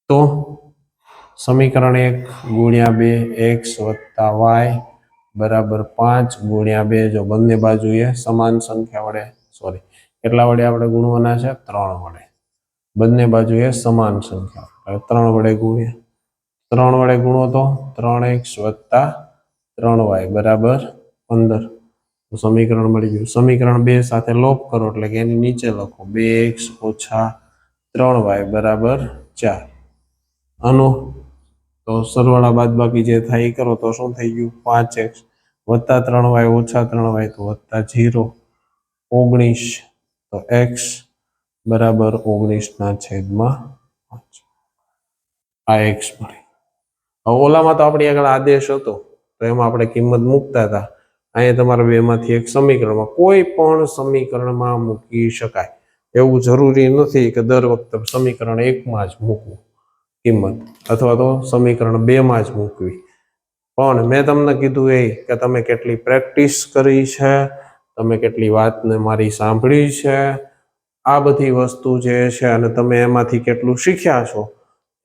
તો સમીકરણ 1 ગુણ્યા 2 x + y બરાબર 5 ગુણ્યા 2. જો બંને બાજુએ સમાન સંખ્યા વડે, સોરી કેટલા વડે આપણે ગુણવાના છે? 3 વડે. બંને બાજુએ સમાન સંખ્યા 3 વડે ગુણ્યા, 3 વડે ગુણો તો 3x + 3y બરાબર 15. તો સમીકરણ મળી ગયું. સમીકરણ 2 સાથે લોપ કરો એટલે કે એની નીચે લખો 2x - 3y બરાબર 4. આનો તો સરવાળા બાદબાકી જે થાય એ કરો તો શું થઈ ગયું? 5x + 3y - 3y તો +0 19. તો x બરાબર 19/5. આ x મળી. હવે ઓલામાં તો આપણી આગળ આદેશ હતો તો એમાં આપણે કિંમત મૂકતા હતા. અહીંયા તમારે બેમાંથી એક સમીકરણમાં, કોઈ પણ સમીકરણમાં મૂકી શકાય. એવું જરૂરી નથી કે દર વખતે સમીકરણ 1માં જ મૂકવું કિંમત અથવા તો સમીકરણ 2માં જ મૂકવી. પણ મેં તમને કીધું એ કે તમે કેટલી પ્રેક્ટિસ કરી છે, તમે કેટલી વાતને મારી સાંભળી છે, આ બધી વસ્તુ જે છે અને તમે એમાંથી કેટલું શીખ્યા છો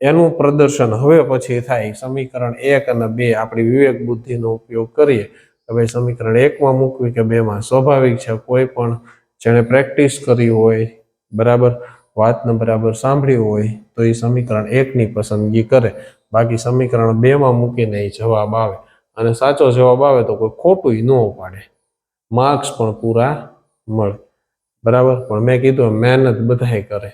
એનું પ્રદર્શન હવે પછી થાય. સમીકરણ 1 અને 2 આપણી વિવેક બુદ્ધિનો ઉપયોગ કરીએ કે ભાઈ સમીકરણ 1માં મૂકવી કે 2માં. સ્વાભાવિક છે કોઈ પણ જેણે પ્રેક્ટિસ કરી હોય, બરાબર વાતને બરાબર સાંભળી હોય તો એ સમીકરણ 1ની પસંદગી કરે, બાકી સમીકરણ 2માં મૂકીને એ જવાબ આવે. અને સાચો જવાબ આવે તો કોઈ ખોટું ન પાડે, માર્ક્સ પણ પૂરા મળે. બરાબર. પણ મેં કીધું મહેનત બધાય કરે,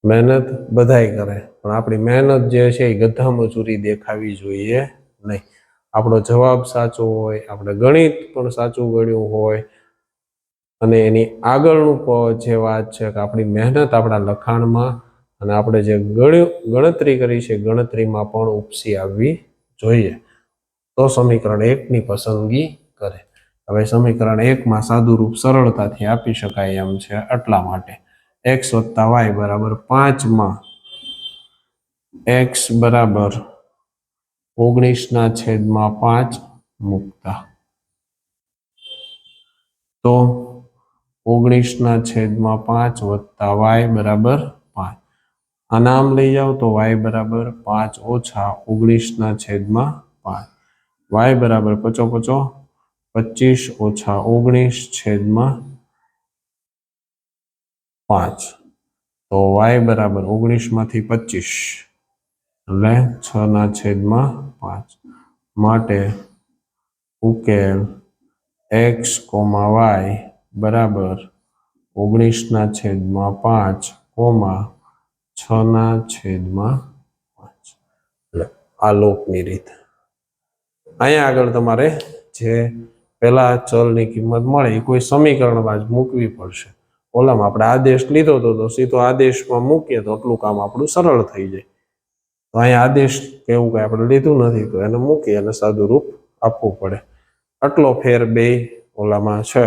મહેનત બધાય કરે, પણ આપણી મહેનત જે છે એ ગધા મજૂરી દેખાવી જોઈએ નહીં. આપણો જવાબ સાચો હોય, આપણે ગણિત પણ સાચું ગણ્યું હોય અને એની આગળનું જે વાત છે કે આપણી મહેનત આપણા લખાણમાં અને આપણે જે ગણતરી કરી છે ગણતરીમાં પણ ઉપસી આવવી જોઈએ. તો સમીકરણ 1ની પસંદગી કરે. હવે સમીકરણ 1માં સાદું રૂપ સરળતાથી આપી શકાય એમ છે. એટલા માટે x + y = 5 x = 19/5 મૂકતા તો 19/5 + y = 5. આ નામ લઈ જાઓ તો y = 5 - 19/5. y બરાબર 50 - 25 - 19/5. તો y બરાબર 19 માંથી 25 એટલે 6/5. માટે ઉકેલ x, y બરાબર 19/5, 6/5. એટલે આ લોકની રીત. અહીંયા આગળ તમારે જે પેલા ચલની કિંમત મળે એ કોઈ સમીકરણમાં જ મૂકવી પડશે. ઓલામાં આપણે આદેશ લીધો હતો તો સીધો આદેશમાં મૂકીએ તો એટલું કામ આપણું સરળ થઈ જાય. તો અહીંયા આદેશ કેવું કંઈ આપણે લીધું નથી તો એને મૂકી અને સાદું રૂપ આપવું પડે. આટલો ફેર બે ઓલામાં છે.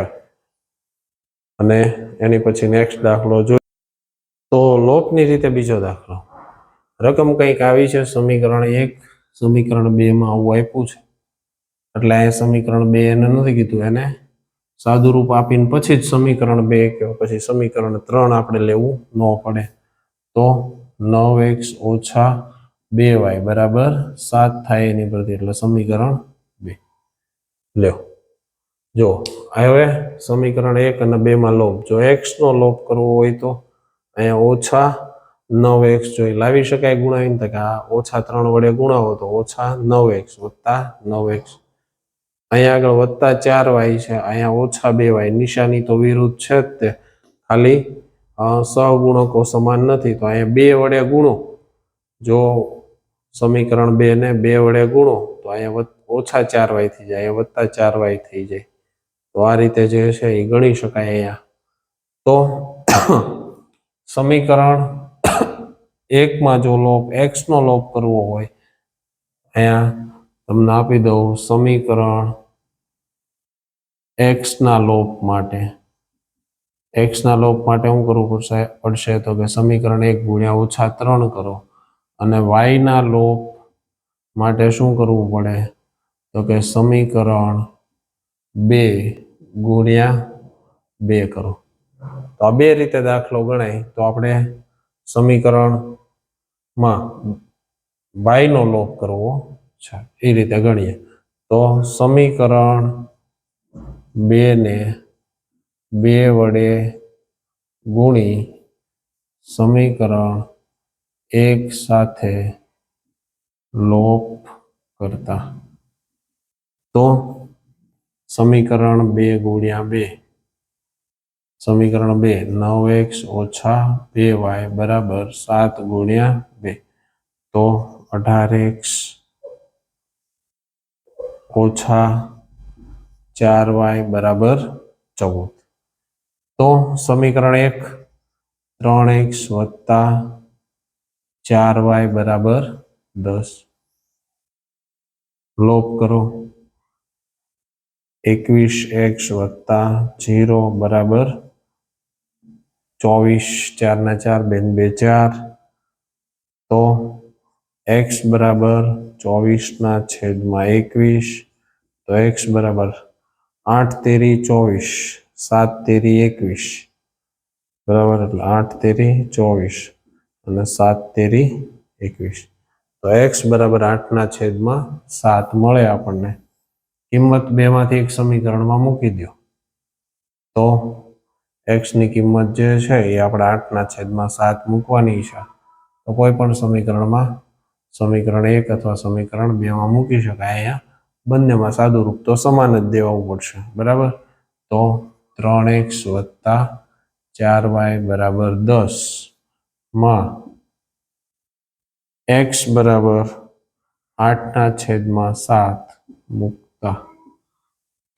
અને એની પછી નેક્સ્ટ દાખલો જોઈએ તો લોકની રીતે બીજો દાખલો. રકમ કંઈક આવી છે. સમીકરણ 1 સમીકરણ 2માં આવું આપ્યું છે. એટલે અહીંયા સમીકરણ 2 એને નથી કીધું, એને સાદું રૂપ આપીને પછી જ સમીકરણ 2 કે પછી સમીકરણ 3 આપણે લેવું ન પડે. તો 9x - 2y બરાબર 7 થાય એની પરથી, એટલે સમીકરણ 2 લ્યો. જો હવે સમીકરણ 1 અને 2માં લોપ, જો x નો લોપ કરવો હોય તો અહીંયા -9x જોઈ લાવી શકાય ગુણાવીને, તો કે આ -3 વડે ગુણાવો તો -9x + 9x. અહીંયા આગળ +4y છે, અહીંયા -2y. નિશાની તો વિરુદ્ધ છે જ તે, ખાલી સહગુણકો સમાન નથી તો અહીંયા 2 વડે ગુણો. જો સમીકરણ 2 ને 2 વડે ગુણો તો અહીંયા -4y થઈ જાય, અહીંયા +4y થઈ જાય. તો આ રીતે જે છે એ ગણી શકાય અહીંયા. તો સમીકરણ 1માં જો લોપ x નો લોપ કરવો હોય, અહીંયા તમને આપી દઉં સમીકરણ x ના લોપ માટે. x ના લોપ માટે શું કરવું પડશે તો કે સમીકરણ 1 × -3 કરો. અને y ના લોપ માટે શું કરવું પડે તો કે સમીકરણ 2 × 2 કરો. તો આ બે રીતે દાખલો ગણાય. તો આપણે સમીકરણમાં y નો લોપ કરવો છે એ રીતે ગણીએ તો સમીકરણ 2 ને 2 વડે ગુણી સમીકરણ 1 સાથે લોપ કરતા. તો સમીકરણ 2 × 2, સમીકરણ 2 9x - 2y બરાબર 7 × 2. તો 18x - 4y બરાબર 14. તો સમીકરણ 1 3x + 4y બરાબર 10. લોપ કરો 21x + 0 બરાબર 24. 4 × 4 = 2 × 4. તો x બરાબર 24/21. તો x બરાબર 8 તેરી 24, 7 તેરી 21 બરાબર, એટલે 8 તેરી 24 અને 7 તેરી 21. તો x બરાબર 8/7 મળે આપણને. કિંમત બેમાંથી એક સમીકરણમાં મૂકી દો તો x ની કિંમત જે છે એ આપણે 8/7 મૂકવાની છે. તો કોઈ પણ સમીકરણમાં समीकरण 1 अथवा समीकरण 2 में मूकी शकाय। अहींया बंनेमां सादुं रूप तो समान ज देवुं पड़शे, बराबर। तो 3x + 4y = 10 मां x = 8/7 मूकता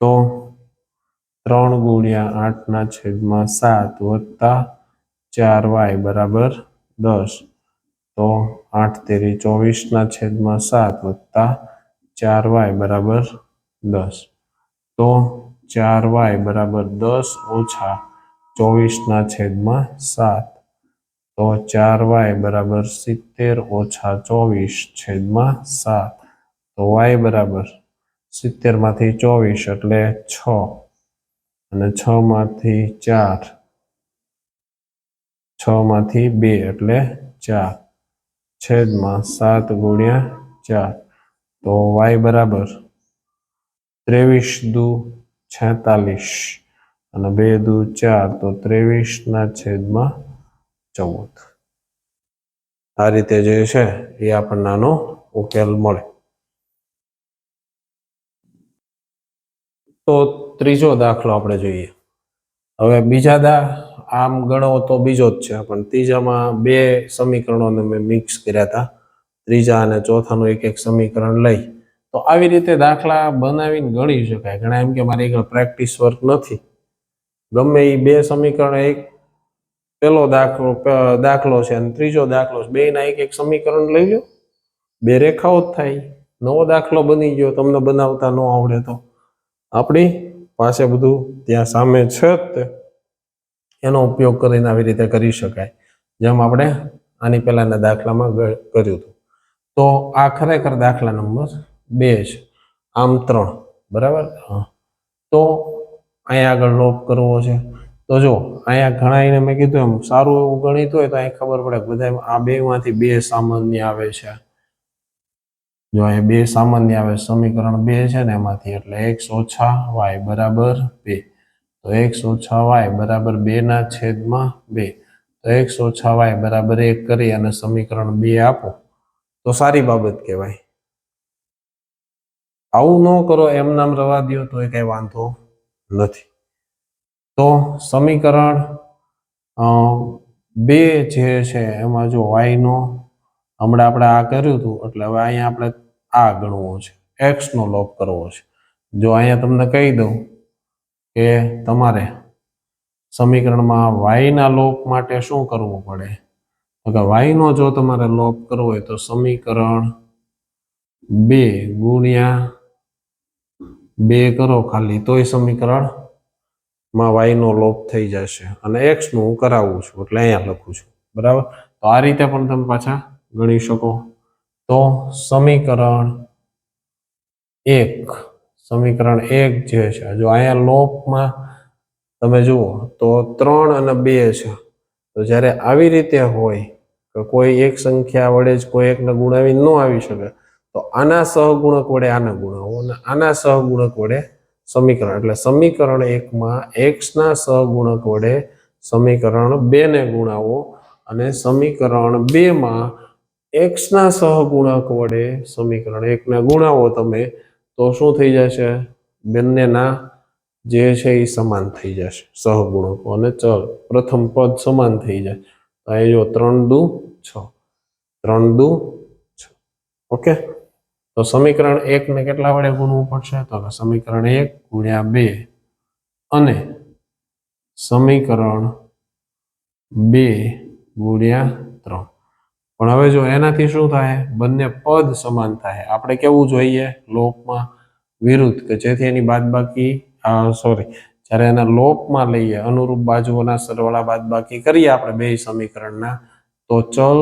तो 3 × 8/7 + 4y = 10 तो 8 तेरी 24/7 + 4y = 10 तो 4y = 10 - 24/7 तो 4y = 70 - 24/7 तो y = 70 मांथी 24 એટલે 6 અને 6 मांथी 4 6 मांथी 2 એટલે 4 छेदमां 7 × 4 तो y = 23 दू 46 અને 2 દू 4 तो 23/14 आ रीते जे छे ए आपणे आनो उकेल मळे। तो त्रीजो दाखलो आपणे जोईए। हवे बीजा आम गणो तो बीजो ज छे पण त्रीजामां बे समीकरणोने मैं मिक्स कर्या था। त्रीजा अने चौथानुं एक एक समीकरण लई तो आवी रीते दाखला बनावीने गणी शकाय। घणा एम के मारी एक प्रेक्टिस वर्क नथी, गमे ई बे समीकरण एक पेलो दाखलो छे अने त्रीजो दाखलो छे, बेयना एक एक समीकरण लई लो, बे रेखाओ ज थाय, नवो दाखलो बनी गयो। तमने बनावता न आवडे तो आपणी पासे बधुं त्यां सामे छे ज ते एनो उपयोग करीने आवी रीते करी शकाय, जेम आपणे आनी पहेलाना दाखलामां कर्युं हतुं। तो आ खरेखर दाखला नंबर 2 छे, आम 3, बराबर। तो अहींया आगळ लोप करवो छे तो जो अहींया घणाईने मैं कीधुं एम सारुं एवुं गणित होय तो अहीं खबर पड़े के बधाय आ बेमांथी 2 सामान्य आवे छे। जो अहीं 2 सामान्य आवे, समीकरण 2 छे ने एमांथी એટલે x - y = 2 तो x - y = 2/2 तो x - y = 1 करी अने समीकरण 2 आपो तो सारी बाबत कहेवाय। आवुं न करो, एम नाम रवा दो तो काई वांधो नथी। तो समीकरण 2 जे छे एमां जो y नो हमणे आपणे आ कर्युं हतुं એટલે હવે અહીંયા આપણે आ गणવો છે, x નો લોપ કરવો છે। જો અહીંયા તમને કહી દઉં કે તમારે સમીકરણમાં y ના લોપ માટે શું કરવું પડે, તો કે y નો જો તમારે લોપ કરવો હોય તો સમીકરણ 2 × 2 करो खाली तोय समीकरण में y नो लोप थई जशे अने x नु हूँ करावुं छुं એટલે અહીંયા લખું છું, बराबर। तो आ रीते पण તમે पाछा गणी शको। तो समीकरण 1 जे छे जो अहींया लोप में तमे जुओ तो 3 અને 2 छे, तो ज्यारे आवी रीते होय के कोई एक संख्या वडे ज कोई एकने गुणावी न आवी शके तो आना सहगुणक वडे आने गुणावो अने आना सहगुणक वडे समीकरण એટલે समीकरण 1 માં x ના સહગુણક વડે સમીકરણ 2 ને ગુણાવો અને સમીકરણ 2 માં x ના સહગુણક વડે સમીકરણ 1 ને ગુણાવો તમે તો શું થઈ જશે, બંનેના જે છે એ સમાન થઈ જશે સહગુણકો અને ચલ પ્રથમ પદ સમાન થઈ જાય। તો અહીં જો 3 દુ 6 3 દુ 6, ओके। तो समीकरण 1 ने केटला वडे गुणवू पड़शे, तो समीकरण 1 × 2 अने समीकरण 2 × 3 पण हवे जो एनाथी शुं थाय, बंने पद समान थाय। आपणे केवुं जोईए लोपमां विरुद्ध के जेथी एनी बादबाकी सॉरी ज्यारे एना लोपमां लईए अनुरूप बाजुओना सरवाळा बादबाकी करीए आपणे बे समीकरणना तो चल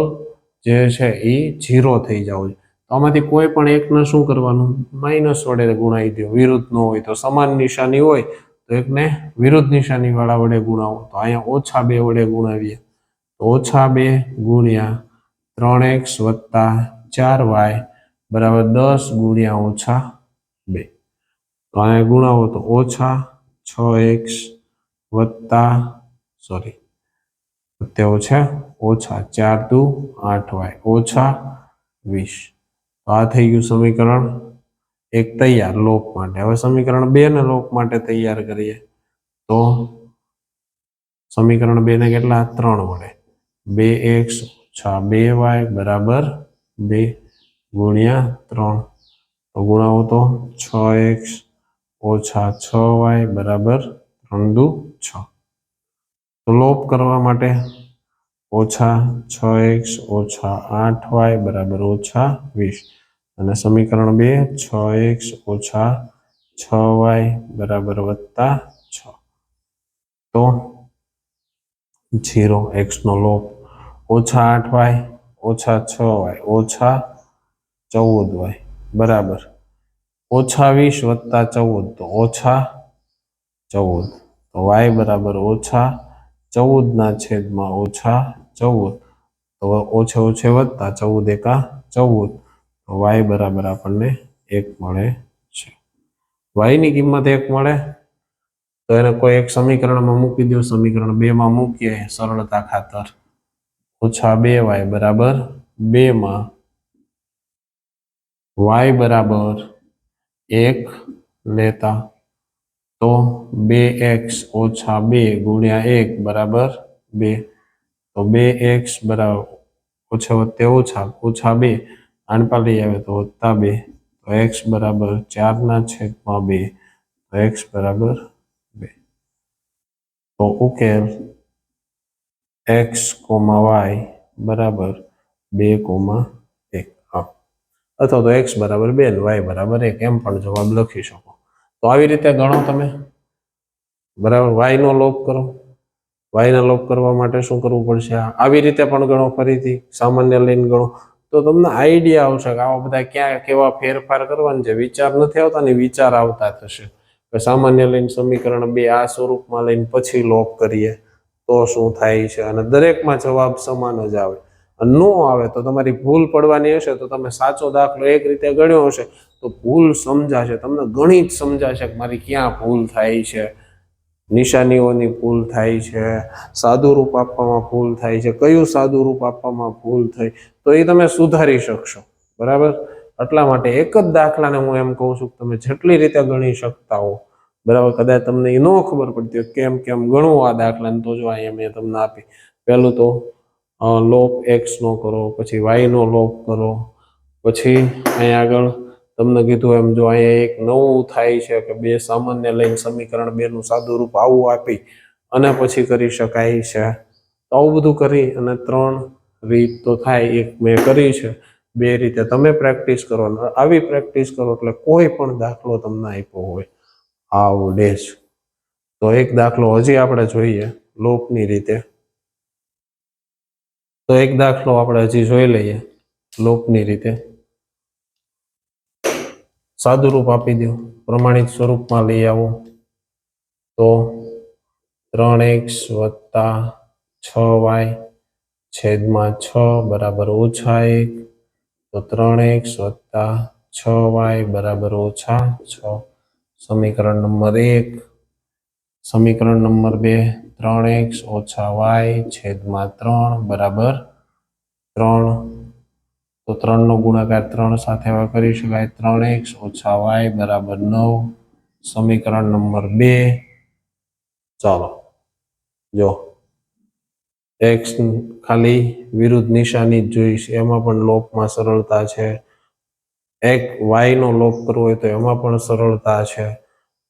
जे छे ई 0 थई जावो। तो आमांथी कोई पण एकने शुं करवानुं, माइनस वडे गुणावी दो। विरुद्ध न होय तो समान निशानी होय तो एकने विरुद्ध निशानी वाळा वडे गुणावो। तो अहींया -2 वडे गुणावीए तो -2 × 3x + 4y = 10 × -2 तो अहींया गुणावो तो -6x सॉरी -4 × 2 = 8y 20। તો આ થઈ ગયું સમીકરણ 1 તૈયાર લોપ માટે. હવે સમીકરણ 2 ને લોપ માટે તૈયાર કરીએ તો સમીકરણ 2 ને કેટલા 3 વડે 2x - 2y બરાબર 2 ગુણ્યા 3 તો ગુણાવો તો 6x - 6y બરાબર 3 દુ 6। તો લોપ કરવા માટે -6x - 8y બરાબર -20 અને સમીકરણ 2 6x - 6y બરાબર +6 તો 0x નો લોપ -8y - 6y - 14y બરાબર -20 + 14 તો -14 તો y બરાબર -14 ના છેદમાં -14 તો ઓછે ઓછે વત્તા 14 એકા 14 તો y બરાબર આપણને 1 મળે છે। y ની કિંમત 1 મળે તો એને કોઈ એક સમીકરણમાં મૂકી દો, સમીકરણ 2 માં મૂકીએ સરળતા ખાતર -2y બરાબર 2 માં y બરાબર 1 લેતા તો 2x - 2 ગુણ્યા 1 બરાબર 2 તો 2x બરાબર ઓછે વત્તે ઓછા -2 આનપા લઈ આવે તો +2 તો x બરાબર 4 ના છેદમાં 2 તો x બરાબર 2 તો ઉકેલ x, y બરાબર 2, 1 અથવા તો x બરાબર 2 અને y બરાબર 1 એમ પણ જવાબ લખી શકો। તો આવી રીતે ગણો તમે બરાબર। y નો લોપ કરો, y ના લોપ કરવા માટે શું કરવું પડશે આવી રીતે પણ ગણો, ફરીથી સામાન્ય લઈને ગણો તો તમને આઈડિયા આવશે કે આવા બધા ક્યાં કેવા ફેરફાર કરવાના છે। વિચાર નથી આવતા ને વિચાર આવતા થશે કે સામાન્ય લઈને સમીકરણ 2 આ સ્વરૂપમાં લઈને પછી લોપ કરીએ તો શું થાય છે અને દરેકમાં જવાબ સમાન જ આવે। નો આવે તો તમારી ભૂલ પડવાની હશે તો તમે સાચો દાખલો એક રીતે ગણ્યો હશે તો ભૂલ સમજાશે, તમને ગણિત સમજાશે કે મારી ક્યાં ભૂલ થાય છે, નિશાનીઓની ભૂલ થાય છે, સાદું રૂપ આપવામાં ભૂલ થાય છે, કયું સાદું રૂપ આપવામાં ભૂલ થઈ તો એ તમે સુધારી શકશો બરાબર। એટલા માટે એક જ દાખલાને હું એમ કહું છું કે તમે જેટલી રીતે ગણી શકતા હો બરાબર। કદાચ તમને એ ન ખબર પડતી હોય કેમ કેમ ગણવું આ દાખલાને તો જો અહીંયા મેં તમને આપી। પહેલું તો લોપ x નો કરો, પછી y નો લોપ કરો, પછી અહીંયા આગળ તમને કીધું એમ જો અહીંયા એક નવું થાય છે કે બે સામાન્ય લઈને સમીકરણ 2 નું સાદું રૂપ આવું આપી અને પછી કરી શકાય છે। તો આવું બધું કરી અને 3 રીત તો થાય, એક મેં કરી છે, 2 રીતે તમે પ્રેક્ટિસ કરો, આવી પ્રેક્ટિસ કરો એટલે કોઈ પણ દાખલો તમને આપ્યો હોય આવડે જ। તો એક દાખલો હજી આપણે જોઈએ લોપની રીતે, તો એક દાખલો આપણે હજી જોઈ લઈએ લોપની રીતે। સાદું રૂપ આપી દો, પ્રમાણિત સ્વરૂપમાં લઈ આવો તો 3x + 6y છેદમાં 6 બરાબર -1 તો 3x + 6y બરાબર -6। સમીકરણ નંબર 1, સમીકરણ નંબર 2 3x - y છેદમાં 3 બરાબર 3 તો 3 નો ગુણાકાર 3 સાથે કરી શકાય, 3x - y બરાબર 9। સમીકરણ નંબર 2 ચાલો જો x ખાલી વિરુદ્ધ નિશાની જ જોઈશ, એમાં પણ લોપમાં સરળતા છે। y નો લોપ કરવો હોય તો એમાં પણ સરળતા છે।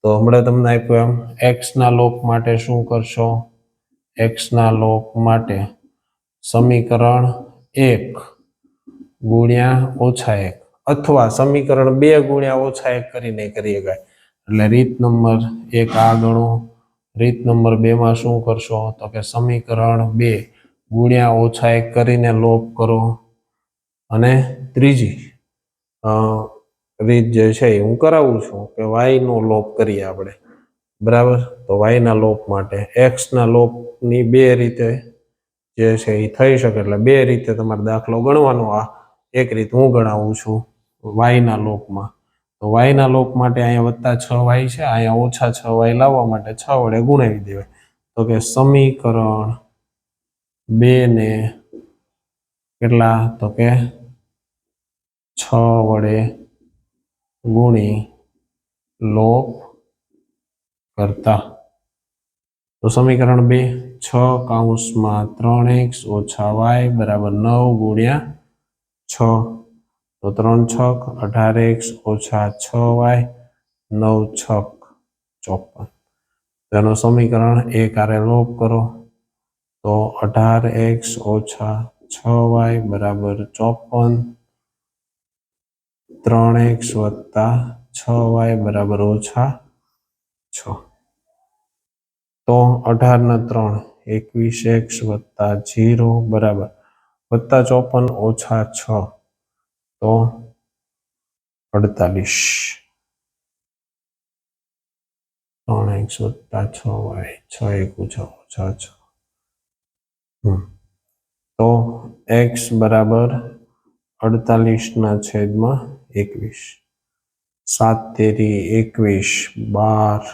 તો હમણાં તમને આપ્યું એમ x ના લોપ માટે શું કરશો, x ના લોપ માટે સમીકરણ 1 ગુણ્યા -1 અથવા સમીકરણ 2 ગુણ્યા -1 કરીને કરી શકાય। એટલે રીત નંબર 1 આ ગણો, રીત નંબર 2 માં શું કરશો તો કે સમીકરણ 2 ગુણ્યા -1 કરીને લોપ કરો અને ત્રીજી રીત જે છે એ હું કરાવું છું કે y નો લોપ કરીએ આપણે બરાબર। તો y ના લોપ માટે x ના લોપની 2 રીતે જે છે એ થઈ શકે, એટલે 2 રીતે તમારે દાખલો ગણવાનો। આ એક રીત હું ગણાવું છું y ના લોપમાં, તો y ના લોપ માટે અહીંયા +6y છે, અહીંયા -6y લાવવા માટે 6 વડે ગુણાવી દેવાય તો કે સમીકરણ 2 ને કેટલા તો કે 6 વડે ગુણી લોપ કરતા. તો સમીકરણ 2 6 કૌંસમાં 3x ઓછા y બરાબર 9 ગુણ્યા 6. તો 3 છક 18x ઓછા 6y 9 છક 54. તેનો સમીકરણ 1 આરે લોપ કરો તો 18x ઓછા 6y બરાબર 54. 3x વત્તા 6y બરાબર ઓછા 6. તો 18 ને 3 21x વત્તા 0 બરાબર વત્તા 54 ઓછા 6 તો 48. 3x વત્તા 6y 6 ઓછા 6. તો x બરાબર 48 ના છેદમાં 21. 7 તેરી 21 12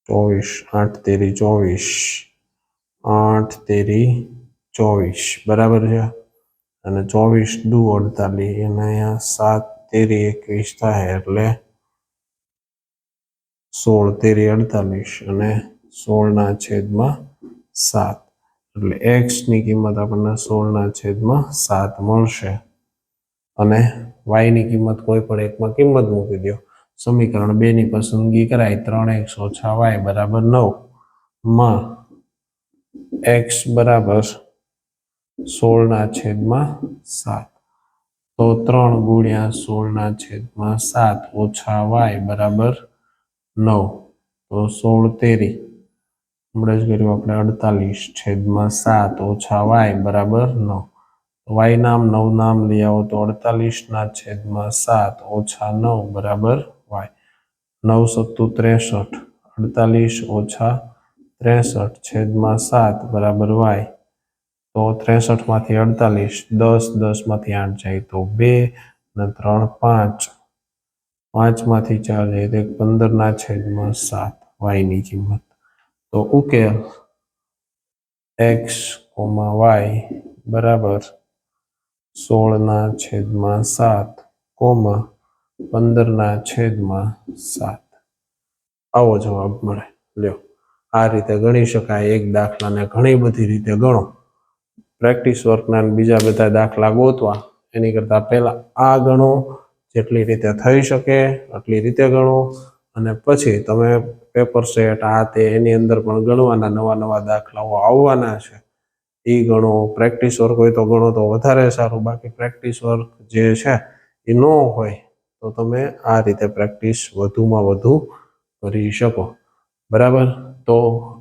24 8 તેરી 24 8 તેરી 24 બરાબર છે. અને 24 દુ 48 અને અહીંયા 7 તેરી 21 થાય એટલે 16 તેરી 48 અને 16 ના છેદમાં 7 એટલે x ની કિંમત આપણને 16 ના છેદમાં 7 મળશે. અને y ની કિંમત કોઈ પણ એકમાં કિંમત મૂકી દો. સમીકરણ 2 ની પસંદગી કરાય. 3x ઓછા y બરાબર 9 માં x બરાબર 16 ના છેદમાં 7. તો 3 ગુણ્યા 16 ના છેદમાં 7 ઓછા y બરાબર 9. તો 16 તેરી હમણાં જ કર્યું આપણે 48 છેદમાં 7 ઓછા y બરાબર 9. y નામ 9 નામ લઈ આવો તો 48 ના છેદમાં 7 ઓછા 9 બરાબર y. 9 સત્તુ 63 48 ઓછા 63 છેદમાં 7 બરાબર y. તો 63 માંથી 48 10 10 માંથી 8 જાય તો 2 ને 3 5 5 માંથી 4 જાય તો 15 ના છેદમાં 7 y ની કિંમત. તો ઉકેલ x, y બરાબર 16 ના છેદમાં 7, 15 ના છેદમાં 7. આવો જવાબ મળે. લ્યો, આ રીતે ગણી શકાય. એક દાખલાને ઘણી બધી રીતે ગણો. પ્રેક્ટિસ વર્કના બીજા બધા દાખલા ગોતવા એની કરતાં પહેલા આ ગણો, જેટલી રીતે થઈ શકે એટલી રીતે ગણો. અને પછી તમે પેપર સેટ આ તે એની અંદર પણ ગણવાના નવા નવા દાખલાઓ આવવાના છે. એ ગણો. પ્રેક્ટિસ વર્ક હોય તો ગણો તો વધારે સારું. બાકી પ્રેક્ટિસ વર્ક જે છે એ ન હોય તો તમે આ રીતે પ્રેક્ટિસ વધુમાં વધુ કરી શકો. બરાબર. તો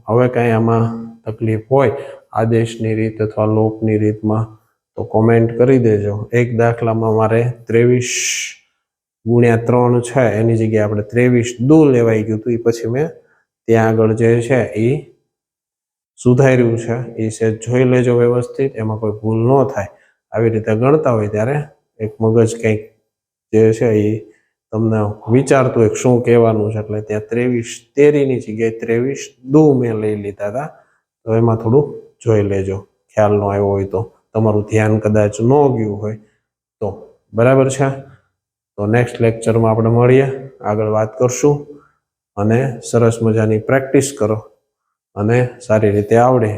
હવે કાંઈ આમાં તકલીફ હોય આદેશની રીત અથવા લોપની રીતમાં તો કોમેન્ટ કરી દેજો. એક દાખલામાં મારે 23 ગુણ્યા 3 છે એની જગ્યાએ આપણે 23 દુ લેવાઈ ગયું હતું. એ પછી મેં ત્યાં આગળ જે છે એ સુધાર્યું છે. એ સેજ જોઈ લેજો વ્યવસ્થિત, એમાં કોઈ ભૂલ ન થાય. આવી રીતે ગણતા હોય ત્યારે એક મગજ કંઈક જે છે એ તમને વિચારતું હોય શું કહેવાનું છે. એટલે ત્યાં 23 તેરીની જગ્યાએ 23 દુ મેં લઈ લીધા હતા. તો એમાં થોડુંક જોઈ લેજો. ખ્યાલ ન આવ્યો હોય તો, તમારું ધ્યાન કદાચ ન ગયું હોય તો. બરાબર છે. તો નેક્સ્ટ લેક્ચરમાં આપણે મળીએ, આગળ વાત કરશું. અને સરસ મજાની પ્રેક્ટિસ કરો અને સારી રીતે આવડે